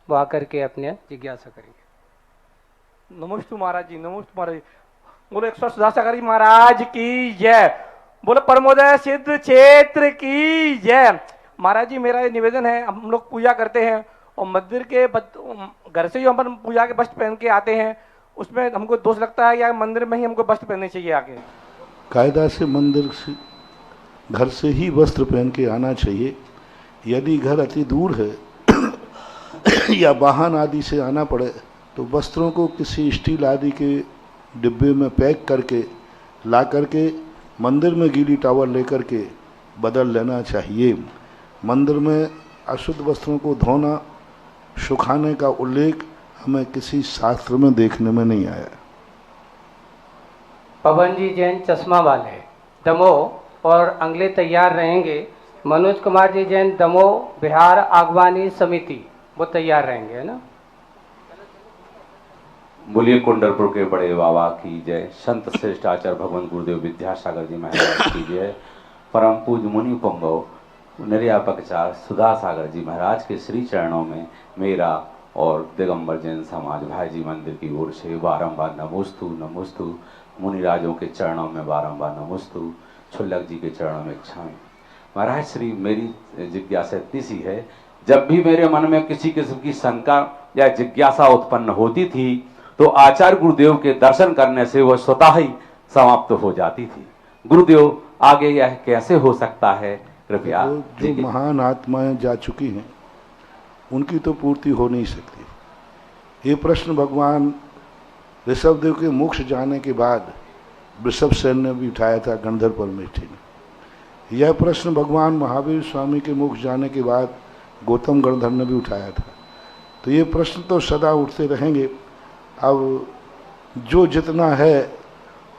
वो आकर के अपने जिज्ञासा करेंगे। नमस्ते महाराज जी, नमस्ते महाराज जी। बोलो 110 महाराज की जय। बोलो परमोदय सिद्ध क्षेत्र की जय। महाराज जी मेरा ये निवेदन है, हम लोग पूजा करते हैं और मंदिर के घर से जो हम पूजा के वस्त्र पहन के आते हैं उसमें हमको दोष लगता है या मंदिर में ही हमको वस्त्र पहनने चाहिए आके? कायदा से मंदिर से घर से ही वस्त्र पहन के आना चाहिए। यदि घर अति दूर है या वाहन आदि से आना पड़े तो वस्त्रों को किसी स्टील आदि के डिब्बे में पैक करके ला करके मंदिर में गीली टॉवल लेकर के बदल लेना चाहिए। मंदिर में अशुद्ध वस्त्रों को धोना सुखाने का उल्लेख हमें किसी शास्त्र में देखने में नहीं आया। पवन जी जैन चश्मा वाले दमोह और अंगले तैयार रहेंगे। मनोज कुमार जी जैन दमोह बिहार आगवानी समिति वो तैयार रहेंगे, है ना? बोलिए कुंडलपुर के बड़े बाबा की जय। संत श्रेष्ठ आचार्य भगवान गुरुदेव विद्यासागर जी महाराज की जय। परम पूज्य मुनि पुंगव निर्यापकचार सुधा सागर जी महाराज के श्री चरणों में मेरा और दिगंबर जैन समाज भाई जी मंदिर की ओर से बारंबार नमोस्तु नमोस्तु। मुनिराजों के चरणों में बारंबार नमोस्तु। छुल्लक जी के चरणों में क्षमा। महाराज श्री मेरी जिज्ञासा इतनी सी है, जब भी मेरे मन में किसी किस्म की शंका या जिज्ञासा उत्पन्न होती थी तो आचार्य गुरुदेव के दर्शन करने से वह स्वतः ही समाप्त हो जाती थी। गुरुदेव आगे यह कैसे हो सकता है, कृपया। जो महान आत्माएं जा चुकी हैं उनकी तो पूर्ति हो नहीं सकती। ये प्रश्न भगवान ऋषभदेव के मोक्ष जाने के बाद वृषभ सेन ने भी उठाया था, गंधर्व परमेष्ठी ने। यह प्रश्न भगवान महावीर स्वामी के मोक्ष जाने के बाद गौतम गणधर ने भी उठाया था। तो ये प्रश्न तो सदा उठते रहेंगे। अब जो जितना है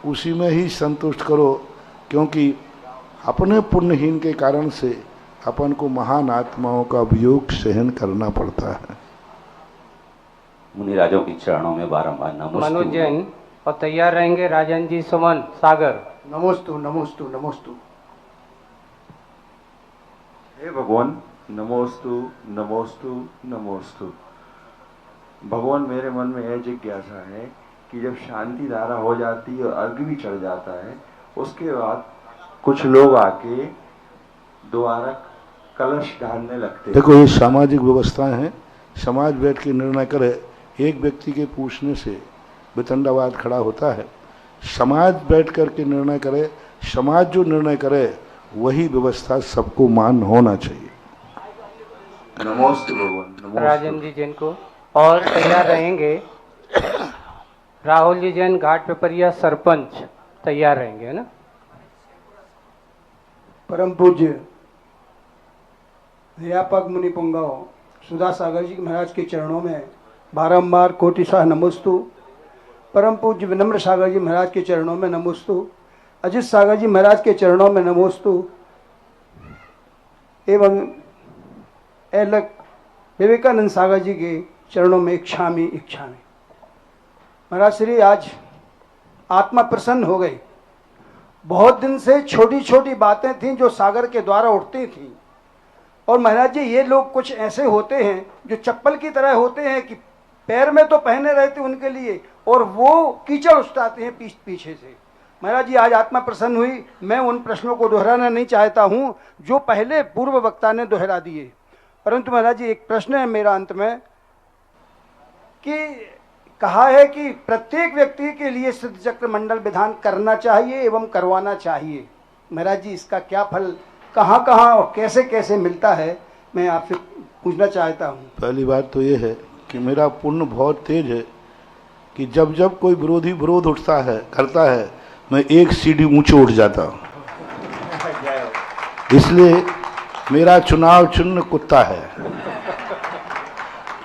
उसी में ही संतुष्ट करो, क्योंकि अपने पुण्यहीन के कारण से अपन को महान आत्माओं का वियोग सहन करना पड़ता है। मुनिराजों की चरणों में बारंबार नमोस्तु। मनोज जैन और तैयार रहेंगे राजन जी सुमन सागर। नमोस्तु नमोस्तु नमोस्तु। हे भगवान नमोस्तु नमोस्तु नमोस्तु। भगवान मेरे मन में यह जिज्ञासा है कि जब शांति धारा हो जाती है और अर्घ भी चढ़ जाता है, उसके बाद कुछ लोग आके दोबारा कलश ढालने लगते हैं। देखो ये सामाजिक व्यवस्थाएं हैं, समाज बैठ के निर्णय करे। एक व्यक्ति के पूछने से वितंडावाद खड़ा होता है। समाज बैठ कर के निर्णय करे, समाज जो निर्णय करे वही व्यवस्था सबको मान होना चाहिए। नमोस्तु भगवान। राजन जी जैन को और तैयार रहेंगे राहुल जी जैन घाट पेपरिया सरपंच तैयार रहेंगे, है ना? परम पूज्य व्यापक मुनि पुंगव सुधा सागर जी महाराज के चरणों में बारंबार कोटिशाह नमोस्तु। परम पूज्य विनम्र सागर जी महाराज के चरणों में नमोस्तु। अजित सागर जी महाराज के चरणों में नमोस्तु। एवं एलक विवेकानंद सागर जी के चरणों में इच्छामी इच्छामी। महाराज श्री आज आत्मा प्रसन्न हो गई। बहुत दिन से छोटी छोटी बातें थीं जो सागर के द्वारा उठती थीं, और महाराज जी ये लोग कुछ ऐसे होते हैं जो चप्पल की तरह होते हैं कि पैर में तो पहने रहते उनके लिए, और वो कीचड़ उछाते हैं पीछे से। महाराज जी आज आत्मा प्रसन्न हुई। मैं उन प्रश्नों को दोहराना नहीं चाहता हूं जो पहले पूर्व वक्ता ने दोहरा दिए, परंतु महाराज जी एक प्रश्न है मेरा अंत में कि कहा है कि प्रत्येक व्यक्ति के लिए सिद्ध चक्र मंडल विधान करना चाहिए एवं करवाना चाहिए। महाराज जी इसका क्या फल कहाँ कहाँ और कैसे कैसे मिलता है, मैं आपसे पूछना चाहता हूँ। पहली बात तो ये है कि मेरा पुण्य बहुत तेज है कि जब जब कोई विरोधी विरोध उठता है करता है, मैं एक सीढ़ी ऊंचे उठ जाता हूँ। इसलिए मेरा चुनाव चिन्ह कुत्ता है।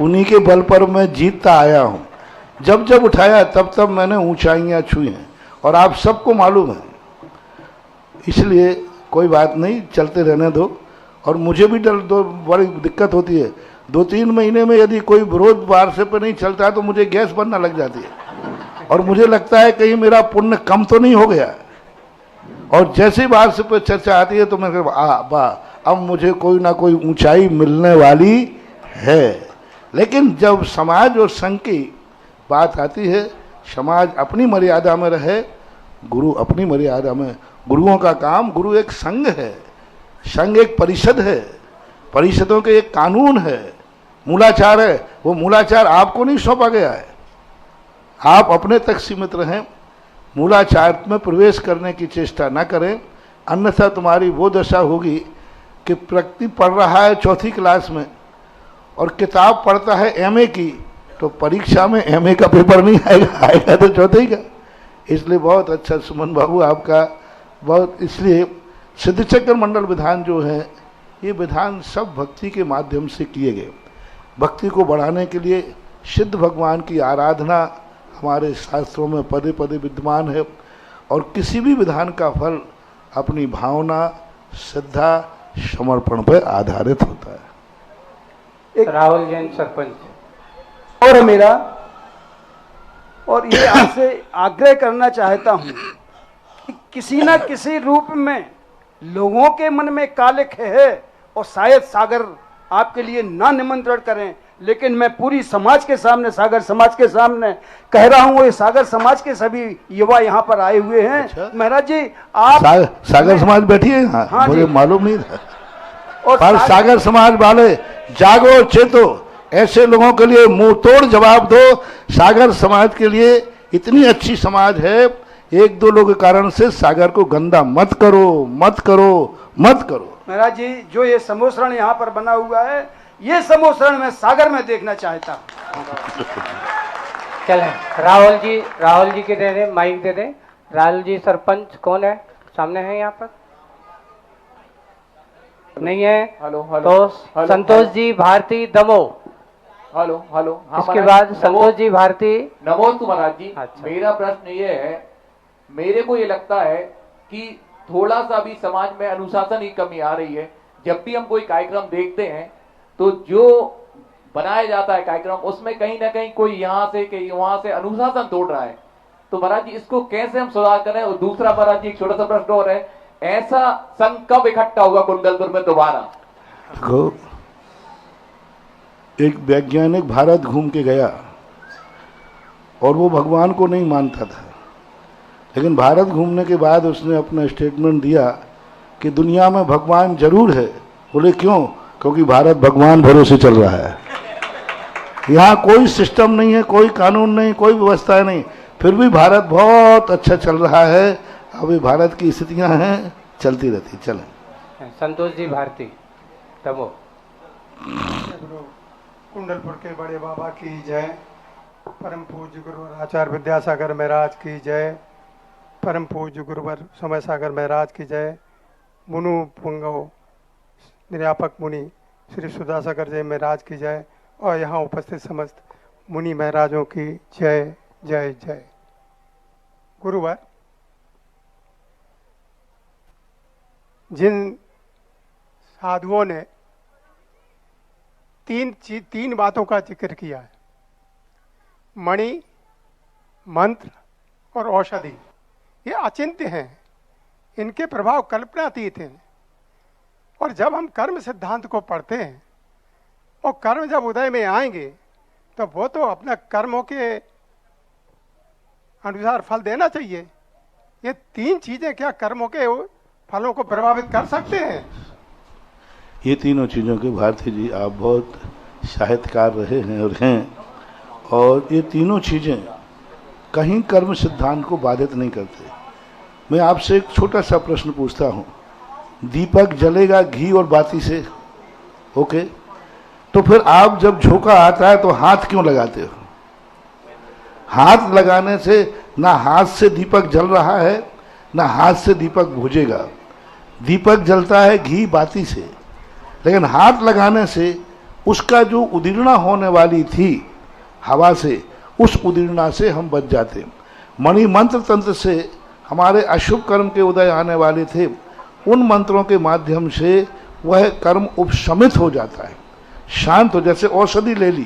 उन्हीं के बल पर मैं जीतता आया हूँ। जब जब उठाया तब तब मैंने ऊंचाइयाँ छुई हैं, और आप सबको मालूम है। इसलिए कोई बात नहीं, चलते रहने दो। और मुझे भी बड़ी दिक्कत होती है। 2-3 महीने में यदि कोई विरोध बार से पे नहीं चलता है तो मुझे गैस बनना लग जाती है, और मुझे लगता है कहीं मेरा पुण्य कम तो नहीं हो गया। और जैसे बार से पे चर्चा आती है तो मैं अब मुझे कोई ना कोई ऊंचाई मिलने वाली है। लेकिन जब समाज और संघ की बात आती है, समाज अपनी मर्यादा में रहे, गुरु अपनी मर्यादा में। गुरुओं का काम, गुरु एक संघ है, संघ एक परिषद है, परिषदों के एक कानून है, मूलाचार है। वो मूलाचार आपको नहीं सौंपा गया है। आप अपने तक सीमित रहें, मूलाचार में प्रवेश करने की चेष्टा न करें, अन्यथा तुम्हारी वो दशा होगी कि व्यक्ति पढ़ रहा है 4th क्लास में और किताब पढ़ता है MA की, तो परीक्षा में MA का पेपर नहीं आएगा तो 4th का। इसलिए बहुत अच्छा सुमन बाबू आपका बहुत। इसलिए सिद्धचक्र मंडल विधान जो है, ये विधान सब भक्ति के माध्यम से किए गए। भक्ति को बढ़ाने के लिए सिद्ध भगवान की आराधना हमारे शास्त्रों में पदे पदे विद्यमान है, और किसी भी विधान का फल अपनी भावना, श्रद्धा, समर्पण पर आधारित होता है। एक राहुल जैन सरपंच और मेरा, और ये आपसे आग्रह करना चाहता हूं कि किसी न किसी रूप में लोगों के मन में कालिख है, और शायद सागर आपके लिए ना निमंत्रण करें, लेकिन मैं पूरी समाज के सामने, सागर समाज के सामने कह रहा हूं, ये सागर समाज के सभी युवा यहाँ पर आए हुए हैं। अच्छा? महाराज जी आप सागर समाज बैठी है यहाँ? हाँ, मुझे मालूम नहीं था। और पर सागर समाज वाले जागो चेतो, ऐसे लोगों के लिए मुंह तोड़ जवाब दो। सागर समाज के लिए इतनी अच्छी समाज है, 1-2 लोगों के कारण से सागर को गंदा मत करो, मत करो, मत करो। महाराज जी जो ये समोसरण यहाँ पर बना हुआ है, ये समोसरण मैं सागर में देखना चाहता हूँ। चले राहुल जी के दे दे, माइक दे दे। राहुल जी सरपंच कौन है? सामने है यहाँ पर? नहीं है? हेलो तो संतोष जी भारती दमोह। हेलो हाँ, इसके बाद संतोष जी भारती। नमोस्तु महाराज जी। अच्छा। मेरा प्रश्न ये है, मेरे को ये लगता है कि थोड़ा सा भी समाज में अनुशासन की कमी आ रही है। जब भी हम कोई कार्यक्रम देखते हैं तो जो बनाया जाता है कार्यक्रम, उसमें कहीं ना कहीं कोई यहाँ से कहीं वहां से अनुशासन तोड़ रहा है। तो महाराज जी इसको कैसे हम सुधार करें? और दूसरा महाराज जी एक छोटा सा प्रश्न और है, ऐसा संघ कब इकट्ठा होगा कुंडलपुर में दोबारा? देखो, एक वैज्ञानिक भारत घूम के गया और वो भगवान को नहीं मानता था, लेकिन भारत घूमने के बाद उसने अपना स्टेटमेंट दिया कि दुनिया में भगवान जरूर है। बोले क्यों? क्योंकि भारत भगवान भरोसे चल रहा है। यहाँ कोई सिस्टम नहीं है, कोई कानून नहीं, कोई व्यवस्था नहीं, फिर भी भारत बहुत अच्छा चल रहा है। अभी भारत की स्थितियाँ हैं, चलती रहती। चलें। संतोष जी भारती तमो। कुंडलपुर के बड़े बाबा की जय, परम पूज्य गुरुवर आचार्य विद्यासागर महाराज की जय, परम पूज्य गुरुवर समय सागर महाराज की जय, मुनु पुंगव निर्यापक मुनि श्री सुधासागर जी महाराज की जय और यहाँ उपस्थित समस्त मुनि महाराजों की जय जय जय। गुरुवार जिन साधुओं ने तीन बातों का जिक्र किया है, मणि, मंत्र और औषधि, ये अचिंत्य हैं, इनके प्रभाव कल्पनातीत हैं। और जब हम कर्म सिद्धांत को पढ़ते हैं और कर्म जब उदय में आएंगे तो वो तो अपना कर्मों के अनुसार फल देना चाहिए। ये तीन चीजें क्या कर्मों के फलों को प्रभावित कर सकते हैं? ये तीनों चीज़ों के भारती जी आप बहुत साहित्यकार रहे हैं और हैं, और ये तीनों चीज़ें कहीं कर्म सिद्धांत को बाधित नहीं करते। मैं आपसे एक छोटा सा प्रश्न पूछता हूँ, दीपक जलेगा घी और बाती से, ओके, तो फिर आप जब झोंका आता है तो हाथ क्यों लगाते हो? हाथ लगाने से ना हाथ से दीपक जल रहा है ना हाथ से दीपक बुझेगा। दीपक जलता है घी बाती से, लेकिन हाथ लगाने से उसका जो उदीर्णा होने वाली थी हवा से, उस उदीर्णा से हम बच जाते। मणि मंत्र तंत्र से हमारे अशुभ कर्म के उदय आने वाले थे, उन मंत्रों के माध्यम से वह कर्म उपशमित हो जाता है, शांत हो। जैसे औषधि ले ली,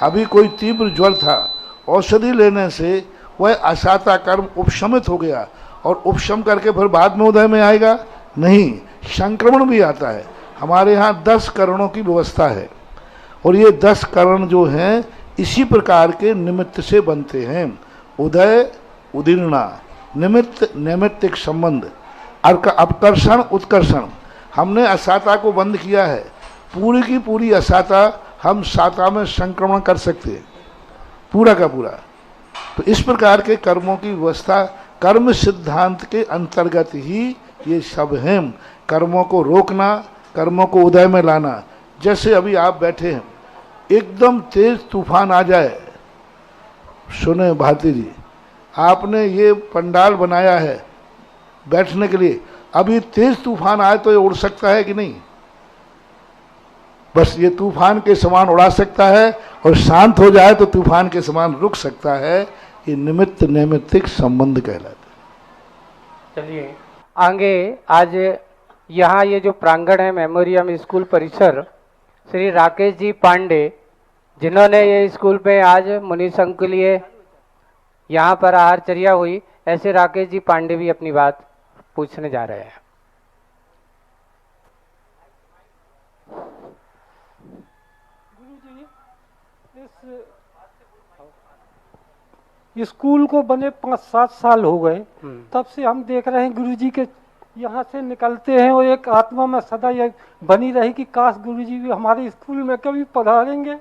अभी कोई तीव्र ज्वर था, औषधि लेने से वह असाता कर्म उपशमित हो गया, और उपशम करके फिर बाद में उदय में आएगा नहीं, संक्रमण भी आता है। हमारे यहाँ 10 करणों की व्यवस्था है, और ये 10 करण जो हैं इसी प्रकार के निमित्त से बनते हैं। उदय, उदीर्णा, निमित्त, नैमित्तिक संबंध, अपकर्षण, उत्कर्षण। हमने असाता को बंद किया है, पूरी की पूरी असाता हम साता में संक्रमण कर सकते हैं, पूरा का पूरा। तो इस प्रकार के कर्मों की व्यवस्था कर्म सिद्धांत के अंतर्गत ही ये सब हैं। कर्मों को रोकना, कर्मों को उदय में लाना। जैसे अभी आप बैठे हैं, एकदम तेज तूफान आ जाए, सुने भारती जी, आपने ये पंडाल बनाया है बैठने के लिए, अभी तेज तूफान आए तो ये उड़ सकता है कि नहीं? बस ये तूफान के समान उड़ा सकता है, और शांत हो जाए तो तूफान के समान रुक सकता है। ये निमित्त नैमित्तिक संबंध कहलाता है। चलिए आगे, आज यहाँ ये जो प्रांगण है मेमोरियम स्कूल परिसर, श्री राकेश जी पांडे, जिन्होंने ये स्कूल पे आज मुनि संघ के लिए यहाँ पर आहारचर्या हुई, ऐसे राकेश जी पांडे भी अपनी बात पूछने जा रहे हैं। स्कूल को बने 5-7 साल हो गए, तब से हम देख रहे हैं गुरुजी के यहाँ से निकलते हैं, और एक आत्मा में सदा ये बनी रही कि काश गुरुजी भी हमारे स्कूल में कभी पधारेंगे।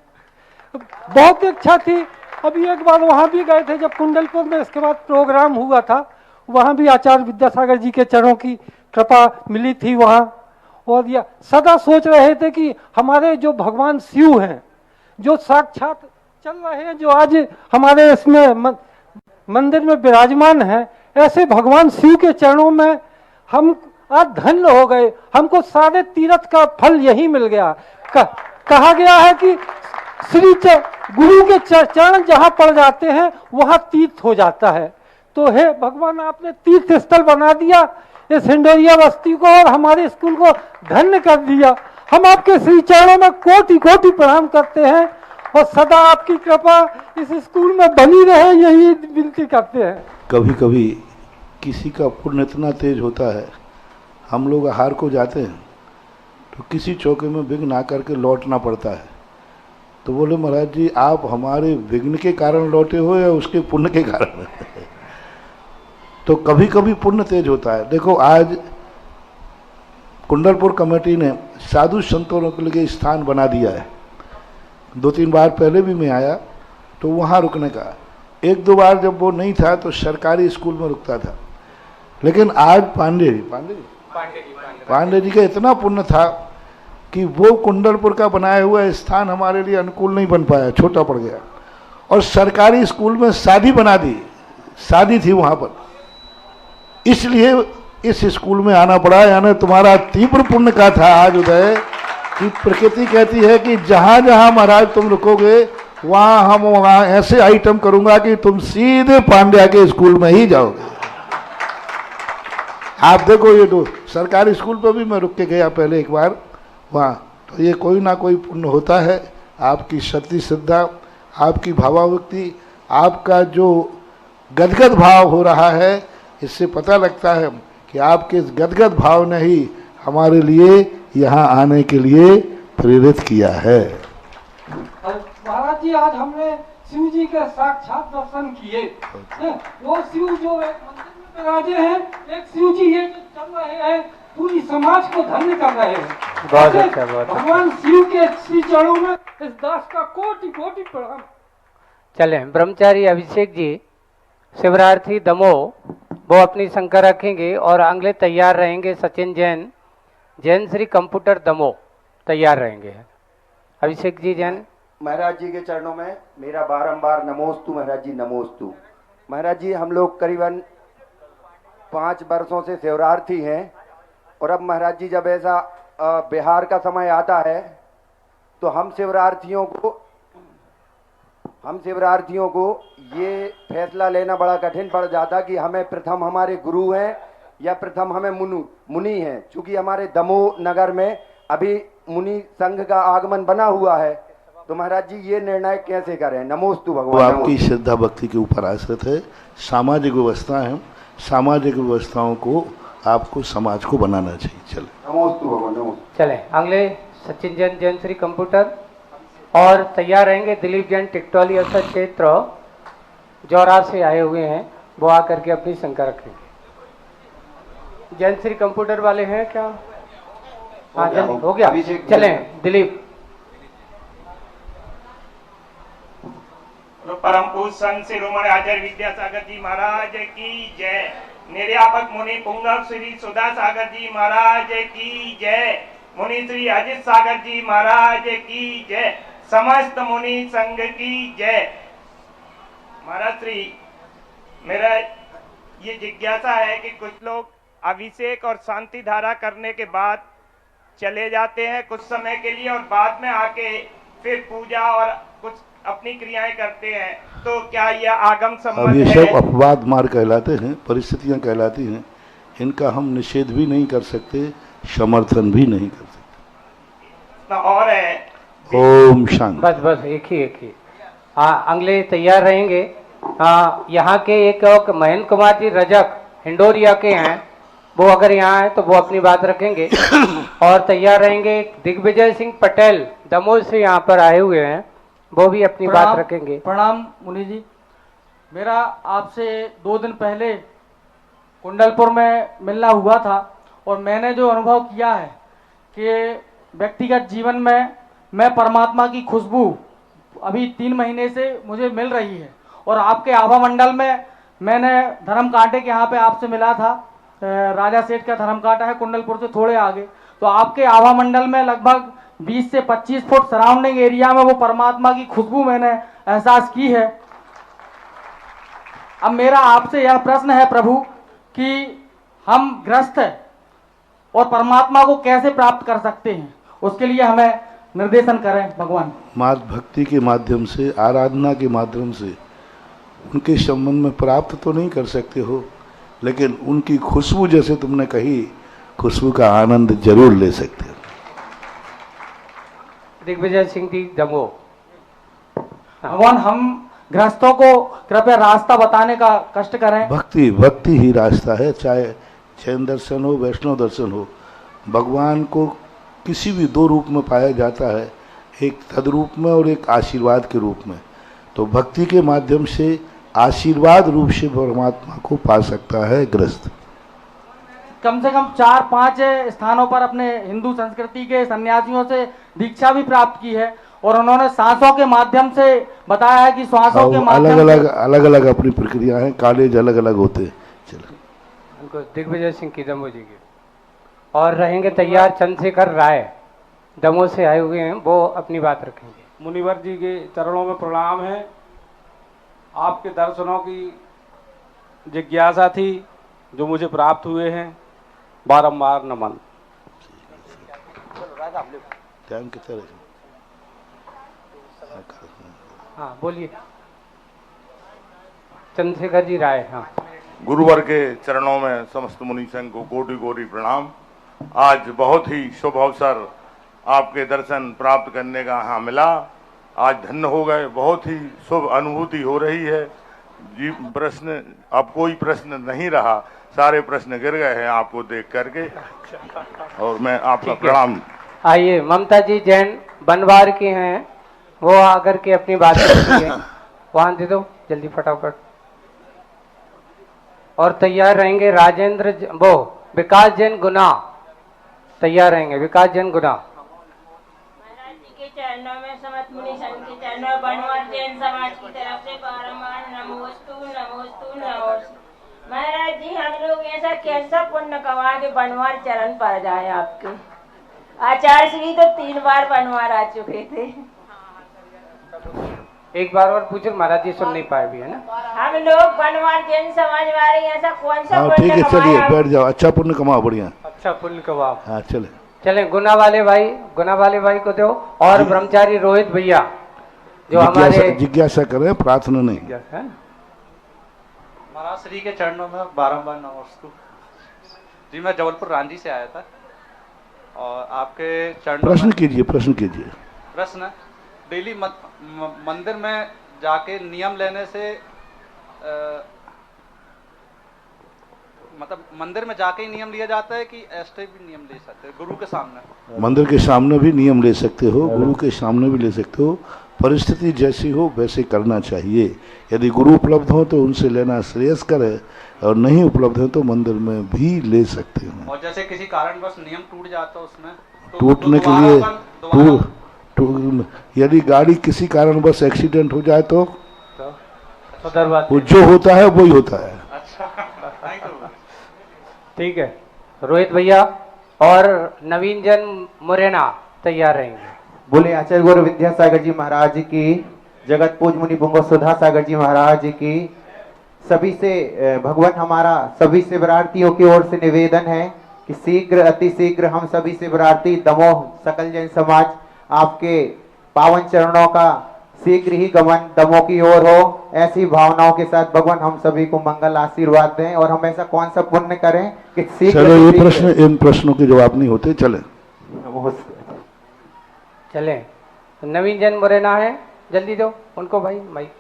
बहुत इच्छा थी। अभी एक बार वहाँ भी गए थे जब कुंडलपुर में, इसके बाद प्रोग्राम हुआ था, वहाँ भी आचार्य विद्यासागर जी के चरणों की कृपा मिली थी वहाँ। और यह सदा सोच रहे थे कि हमारे जो भगवान शिव हैं, जो साक्षात चल रहे हैं, जो आज हमारे इसमें मंदिर में विराजमान है, ऐसे भगवान शिव के चरणों में हम आज धन्य हो गए। हमको सारे तीर्थ का फल यही मिल गया। कहा गया है कि श्री गुरु के चरण जहाँ पड़ जाते हैं वहाँ तीर्थ हो जाता है। तो हे भगवान, आपने तीर्थ स्थल बना दिया इस हिंडोरिया बस्ती को, और हमारे स्कूल को धन्य कर दिया। हम आपके श्री चरणों में कोटि कोटि प्रणाम करते हैं, और सदा आपकी कृपा इस स्कूल में बनी रहे, यही विनती करते हैं। कभी कभी किसी का पुण्य इतना तेज होता है, हम लोग आहार को जाते हैं तो किसी चौके में विघ्न आकर के लौटना पड़ता है। तो बोले महाराज जी, आप हमारे विघ्न के कारण लौटे हो या उसके पुण्य के कारण? तो कभी कभी पुण्य तेज होता है। देखो, आज कुंडलपुर कमेटी ने साधु संतों के लिए स्थान बना दिया है। 2-3 बार पहले भी मैं आया तो वहाँ रुकने का, 1-2 बार जब वो नहीं था तो सरकारी स्कूल में रुकता था। लेकिन आज पांडे जी का इतना पुण्य था कि वो कुंडलपुर का बनाया हुआ स्थान हमारे लिए अनुकूल नहीं बन पाया, छोटा पड़ गया, और सरकारी स्कूल में शादी बना दी। शादी थी वहाँ पर, इसलिए इस स्कूल में आना पड़ा। यानी तुम्हारा तीव्र पुण्य का था आज उदय, कि प्रकृति कहती है कि जहां जहां महाराज तुम रुकोगे वहां ऐसे आइटम करूंगा कि तुम सीधे पांड्या के स्कूल में ही जाओगे। आप देखो, ये तो सरकारी स्कूल पर भी मैं रुक के गया पहले एक बार वहाँ, तो ये कोई ना कोई पुण्य होता है। आपकी शक्ति श्रद्धा, आपकी भावावृत्ति, आपका जो गदगद भाव हो रहा है, इससे पता लगता है कि आपके इस गदगद भाव ने ही हमारे लिए यहाँ आने के लिए प्रेरित किया है। महाराज जी, आज हमने शिव जी के साक्षात दर्शन किए। वो शिव जो एक मंदिर में विराजे हैं, एक शिव जी ये जो चल रहे हैं, पूरी समाज को धन्य कर रहे हैं। बहुत अच्छा, बहुत अच्छा। भगवान शिव के श्री चरणों में इस दास का कोटि कोटि प्रणाम। चले, ब्रह्मचारी अभिषेक जी शिवरार्थी दमोह वो अपनी शंका रखेंगे और अगले तैयार रहेंगे सचिन जैन, जैन श्री कंप्यूटर दमोह तैयार रहेंगे। अभिषेक जी जैन। महाराज जी के चरणों में मेरा बारंबार नमोस्तु महाराज जी, नमोस्तु। महाराज जी, हम लोग करीबन 5 वर्षों से शिवरार्थी हैं और अब महाराज जी जब ऐसा बिहार का समय आता है तो हम शिवरार्थियों को ये फैसला लेना बड़ा कठिन पड़ जाता कि हमें प्रथम हमारे गुरु हैं या प्रथम हमें मुनि हैं। चूंकि हमारे दमोह नगर में अभी मुनि संघ का आगमन बना हुआ है, तो महाराज जी ये निर्णय कैसे करें? नमोस्तु भगवान। वो आपकी श्रद्धा भक्ति के ऊपर आश्रित है। सामाजिक व्यवस्था है, सामाजिक व्यवस्थाओं को आपको समाज को बनाना चाहिए। चले, नमोस्तु भगवान, नमोस्तु। चले अगले सचिन जैन, जैन श्री कंप्यूटर, और तैयार रहेंगे दिलीप जैन टिकटॉली अवसर क्षेत्र जौरा से आए हुए हैं, वो आकर के अपनी शंका रखेंगे। जैन श्री कंप्यूटर वाले हैं क्या? हाँ जल्दी हो गया, चले दिलीप। परम पूज्य संत शिरोमणि आचार्य विद्यासागर जी महाराज की जय। निर्यापक मुनि पुंगव श्री सुधा सागर जी महाराज की जय। मुनि श्री अजित सागर जी महाराज की जय। समस्त मुनि संघ की जय। महाराज श्री, मेरा ये जिज्ञासा है कि कुछ लोग अभिषेक और शांति धारा करने के बाद चले जाते हैं कुछ समय के लिए और बाद में आके फिर पूजा और कुछ अपनी क्रियाएं करते हैं, तो क्या यह आगम संबंध अब ये है? सब अपवाद मार्ग कहलाते हैं, परिस्थितियां कहलाती हैं। इनका हम निषेध भी नहीं कर सकते, समर्थन भी नहीं कर सकते। और है ओम शांति। बस बस एक ही। हाँ, अगले तैयार रहेंगे। यहाँ के एक महेंद्र कुमार जी रजक हिंडोरिया के हैं, वो अगर यहाँ है तो वो अपनी बात रखेंगे। और तैयार रहेंगे दिग्विजय सिंह पटेल दमोह से यहाँ पर आए हुए हैं, वो भी अपनी बात रखेंगे। प्रणाम मुनि जी, मेरा आपसे 2 दिन पहले कुंडलपुर में मिलना हुआ था और मैंने जो अनुभव किया है कि व्यक्तिगत जीवन में मैं परमात्मा की खुशबू अभी 3 महीने से मुझे मिल रही है। और आपके आभा मंडल में मैंने धर्म कांटे के यहाँ पे आपसे मिला था, राजा सेठ का धर्म कांटा है कुंडलपुर से थोड़े आगे, तो आपके आभा मंडल में लगभग 20 से 25 फुट सराउंडिंग एरिया में वो परमात्मा की खुशबू मैंने एहसास की है। अब मेरा आपसे यह प्रश्न है प्रभु कि हम ग्रस्त हैं और परमात्मा को कैसे प्राप्त कर सकते हैं, उसके लिए हमें निर्देशन करें भगवान। मात भक्ति के माध्यम से, आराधना के माध्यम से उनके संबंध में प्राप्त तो नहीं कर सकते हो, लेकिन उनकी खुशबू जैसे तुमने कही, खुशबू का आनंद जरूर ले सकते हो। दिग्विजय सिंह जी दमोह। भगवान, हम गृहस्थों को कृपया रास्ता बताने का कष्ट करें। भक्ति ही रास्ता है, चाहे जैन दर्शन हो, वैष्णव दर्शन हो। भगवान को किसी भी 2 रूप में पाया जाता है, एक तद्रूप में और एक आशीर्वाद के रूप में। तो भक्ति के माध्यम से आशीर्वाद रूप से परमात्मा को पा सकता है गृहस्थ। कम से कम 4-5 स्थानों पर अपने हिंदू संस्कृति के सन्यासियों से दीक्षा भी प्राप्त की है और उन्होंने सांसों के माध्यम से बताया है कि श्वासों के माध्यम अलग अलग अपनी प्रक्रिया है, कॉलेज अलग अलग होते हैं। चलो, उनको दिग्विजय सिंह की दमोह जी के। और रहेंगे तैयार चंद्रशेखर राय दमोह से आए हुए हैं, वो अपनी बात रखेंगे। मुनिवर जी के चरणों में प्रणाम है। आपके दर्शनों की जिज्ञासा थी जो मुझे प्राप्त हुए हैं, बारंबार नमन। टाइम कितना रहे? हाँ बोलिए। चंद्रशेखर जी राय। हाँ। गुरुवर के चरणों में समस्त मुनि संघ को कोटि कोटि प्रणाम। आज बहुत ही शुभ अवसर आपके दर्शन प्राप्त करने का यहाँ मिला। आज धन्य हो गए, बहुत ही शुभ अनुभूति हो रही है जी। प्रश्न अब कोई प्रश्न नहीं रहा, सारे प्रश्न गिर गए हैं आपको देख करके, और मैं आपका प्रणाम। आइए, ममता जी जैन बनवार की हैं, वो आकर के अपनी बात रखती है। वहां दे दो जल्दी फटाफट। और तैयार रहेंगे वो विकास जैन गुना, तैयार रहेंगे विकास जैन गुना। के चरणों में समस्त मुनि संघ के चरणों में बनवार जैन समाज की तरफ से बारंबार नमोस्तु नमोस्तु नमोस्तु। महाराज जी, हम लोग ऐसा कैसा पुण्य कमा के बनवार चरण पर जाए आपके। आचार्य श्री तो 3 बार बनवार आ चुके थे। एक बार और पूछो, महाराज जी सुन नहीं पाए भी, है ना। हम लोग बनवार जैन समाज वाले ऐसा कौन सा हाँ ठीक है, चलिए बैठ जाओ। अच्छा पुण्य कमाओ, बढ़िया। अच्छा पुण्य कमाओ। हाँ चले चले। गुना वाले भाई को दो। और ब्रह्मचारी रोहित भैया जो हमारे जिज्ञासा करें, प्रार्थना नहीं। महाराज श्री के चरणों में बारंबार नमस्ते जी। मैं जबलपुर रांची से आया था और आपके चरणों प्रश्न में कीजिए, प्रश्न कीजिए। प्रश्न, डेली मंदिर में जाके नियम लेने से मतलब मंदिर में जाके ही नियम लिया जाता है कि ऐसे भी नियम ले सकते हैं गुरु के सामने? मंदिर के सामने भी नियम ले सकते हो, गुरु के सामने भी ले सकते हो। परिस्थिति जैसी हो वैसे करना चाहिए। यदि गुरु उपलब्ध हो तो उनसे लेना श्रेयस्कर है, और नहीं उपलब्ध है तो मंदिर में भी ले सकते हो। और जैसे किसी कारणवश नियम टूट जाता है उसमें तो टूटने के लिए यदि गाड़ी किसी कारणवश एक्सीडेंट हो जाए तो वो जो होता है वही होता है। ठीक है। रोहित भैया और नवीन जन मुरैना तैयार रहेंगे। बोले आचार्य गुरु विद्यासागर जी महाराज की, जगत पूज मुनि पुंगव सुधा सागर जी महाराज की। सभी से भगवान हमारा सभी से शिवरार्थियों की ओर से निवेदन है कि शीघ्र अति शीघ्र हम सभी शिवरार्थी दमोह सकल जैन समाज आपके पावन चरणों का शीघ्र ही गमन दमोह की ओर हो। ऐसी भावनाओं के साथ भगवान हम सभी को मंगल आशीर्वाद दें, और हम ऐसा कौन सा पुण्य करें कि चलो ये प्रश्न, इन प्रश्नों के जवाब नहीं होते। चले चले। नवीन जन मुरैना है, जल्दी दो उनको भाई माइक।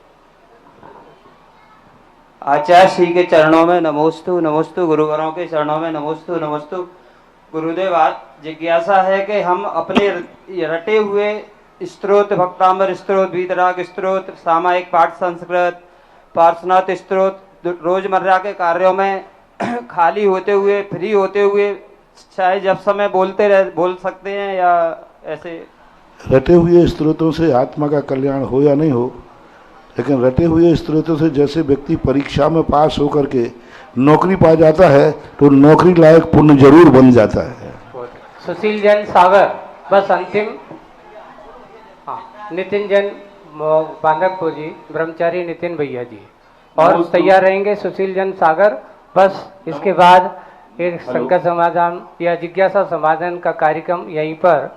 आचार्य श्री के चरणों में नमोस्तु नमोस्तु। गुरुवरों के चरणों में नमोस्तु नमोस्तु। गुरुदेव, आज जिज्ञासा है कि हम अपने रटे हुए स्तोत्र, भक्तामर स्तोत्र, वीतराग स्तोत्र, सामायिक पाठ संस्कृत, पार्श्वनाथ स्तोत्र, रोजमर्रा के कार्यों में खाली होते हुए, फ्री होते हुए, चाहे जब समय बोल सकते हैं या ऐसे? रटे हुए स्त्रोतों से आत्मा का कल्याण हो या नहीं हो, लेकिन रटे हुए स्त्रोतों से जैसे व्यक्ति परीक्षा में पास होकर के नौकरी पा जाता है तो नौकरी लायक पुण्य जरूर बन जाता है। सुशील जैन सागर, बस अंतिम। हाँ, नितिन जैन बांधकपुर जी, ब्रह्मचारी नितिन भैया जी, और तैयार रहेंगे सुशील जैन सागर। बस इसके बाद एक शंका समाधान या जिज्ञासा समाधान का कार्यक्रम यहीं पर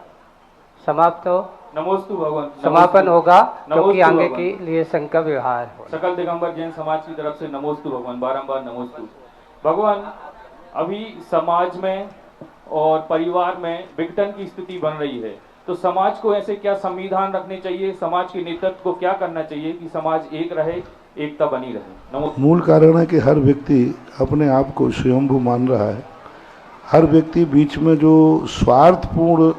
समाप्त हो, नमोस्तु भगवान समापन होगा, क्योंकि आगे के लिए शंका व्यवहार हो। सकल दिगंबर जैन समाज की तरफ से नमोस्तु भगवान, बारंबार नमोस्तु भगवान। अभी समाज में और परिवार में विघटन की स्थिति बन रही है, तो समाज को ऐसे क्या संविधान रखने चाहिए, समाज के नेतृत्व को क्या करना चाहिए कि समाज एक रहे, एकता बनी रहे? नमोस्तु। मूल कारण है कि हर व्यक्ति अपने आप को स्वयंभू मान रहा है। हर व्यक्ति बीच में जो स्वार्थपूर्ण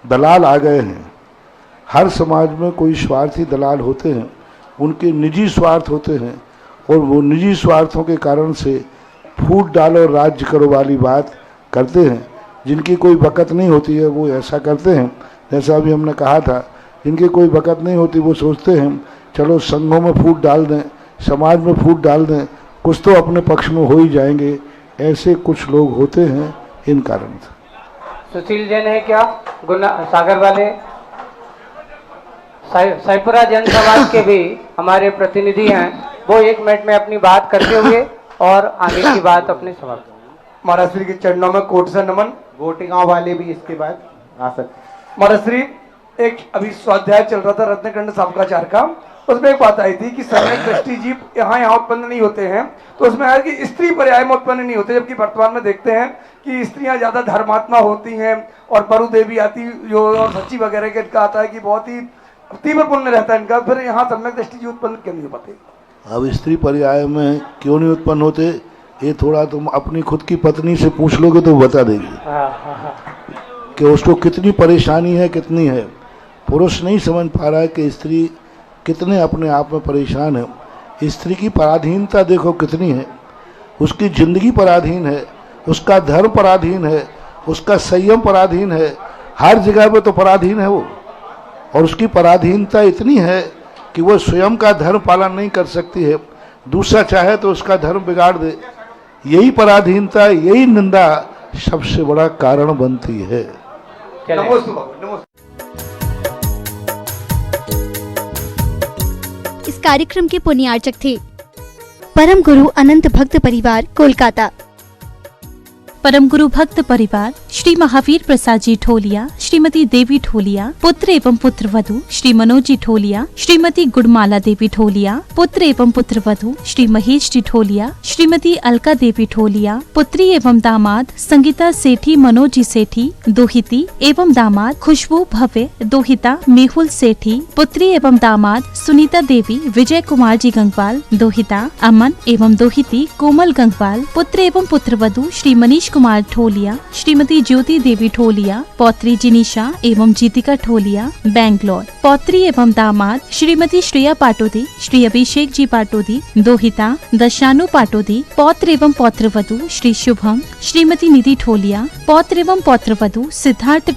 दलाल आ गए हैं, हर समाज में कोई स्वार्थी दलाल होते हैं, उनके निजी स्वार्थ होते हैं, और वो निजी स्वार्थों के कारण से फूट डालो राज्य करो वाली बात करते हैं। जिनकी कोई बकत नहीं होती है वो ऐसा करते हैं। जैसा अभी हमने कहा था, जिनकी कोई बकत नहीं होती वो सोचते हैं चलो संघों में फूट डाल दें, समाज में फूट डाल दें, कुछ तो अपने पक्ष में हो ही जाएंगे। ऐसे कुछ लोग होते हैं इन कारण से। सुशील जैन है क्या? गुना सागर वाले साइपुरा जन समाज के भी हमारे प्रतिनिधि हैं, वो 1 मिनट में अपनी बात करते हुए और आगे की बात अपने समाप्त। महाराज श्री के चरणों में कोट से नमन। गोटी गांव वाले भी इसके बाद आ सकते। महाराज एक अभी स्वाध्याय चल रहा था रत्नखंड साबकाचार का, उसमें एक बात आई थी कि सम्यक दृष्टि जीव यहाँ उत्पन्न नहीं होते हैं, तो उसमें आया कि स्त्री पर्याय में उत्पन्न नहीं होते, जबकि वर्तमान में देखते हैं कि स्त्रियां ज्यादा धर्मात्मा होती हैं और परु देवी आती जो और सच्ची वगैरह के इनका आता है कि बहुत ही तीव्र पुण्य रहता है इनका, फिर यहाँ सम्यक दृष्टि जीव उत्पन्न क्यों नहीं हो पाते? अब स्त्री पर्याय में क्यों नहीं उत्पन्न होते, ये थोड़ा तुम अपनी खुद की पत्नी से पूछ लोगे तो बता देगी कि उसको कितनी परेशानी है, कितनी है। पुरुष नहीं समझ पा रहा है कि स्त्री कितने अपने आप में परेशान है। स्त्री की पराधीनता देखो कितनी है, उसकी जिंदगी पराधीन है, उसका धर्म पराधीन है, उसका संयम पराधीन है, हर जगह पे तो पराधीन है वो। और उसकी पराधीनता इतनी है कि वो स्वयं का धर्म पालन नहीं कर सकती है, दूसरा चाहे तो उसका धर्म बिगाड़ दे। यही पराधीनता, यही निंदा सबसे बड़ा कारण बनती है। इस कार्यक्रम के पुण्यार्चक थे परम गुरु अनंत भक्त परिवार कोलकाता। परम गुरु भक्त परिवार श्री महावीर प्रसाद जी ठोलिया, श्रीमती देवी ठोलिया, पुत्र एवं पुत्र वधु श्री मनोज जी ठोलिया, श्रीमती गुड़माला देवी ठोलिया, पुत्र एवं पुत्र वधु श्री महेश जी ठोलिया, श्रीमती अलका देवी ठोलिया, पुत्री एवं दामाद संगीता सेठी मनोज जी सेठी, दोहिती एवं दामाद खुशबू भव्य, दोहिता मेहुल सेठी, पुत्री एवं दामाद सुनीता देवी विजय कुमार जी गंगवाल, दोहिता अमन एवं दोहिती कोमल गंगवाल, पुत्र एवं पुत्र वधु श्री मनीष कुमार ठोलिया, श्रीमती ज्योति देवी ठोलिया, पौत्री जिनीशा एवं जीतिका ठोलिया बैंगलोर, पौत्री एवं दामाद श्रीमती श्रेया पाटोदी, श्री अभिषेक जी पाटोदी, दोहिता दशानु पाटोदी, पौत्र एवं पौत्र वधु श्री शुभम, श्रीमती निधि ठोलिया, पौत्र एवं पौत्र वधु सिद्धार्थ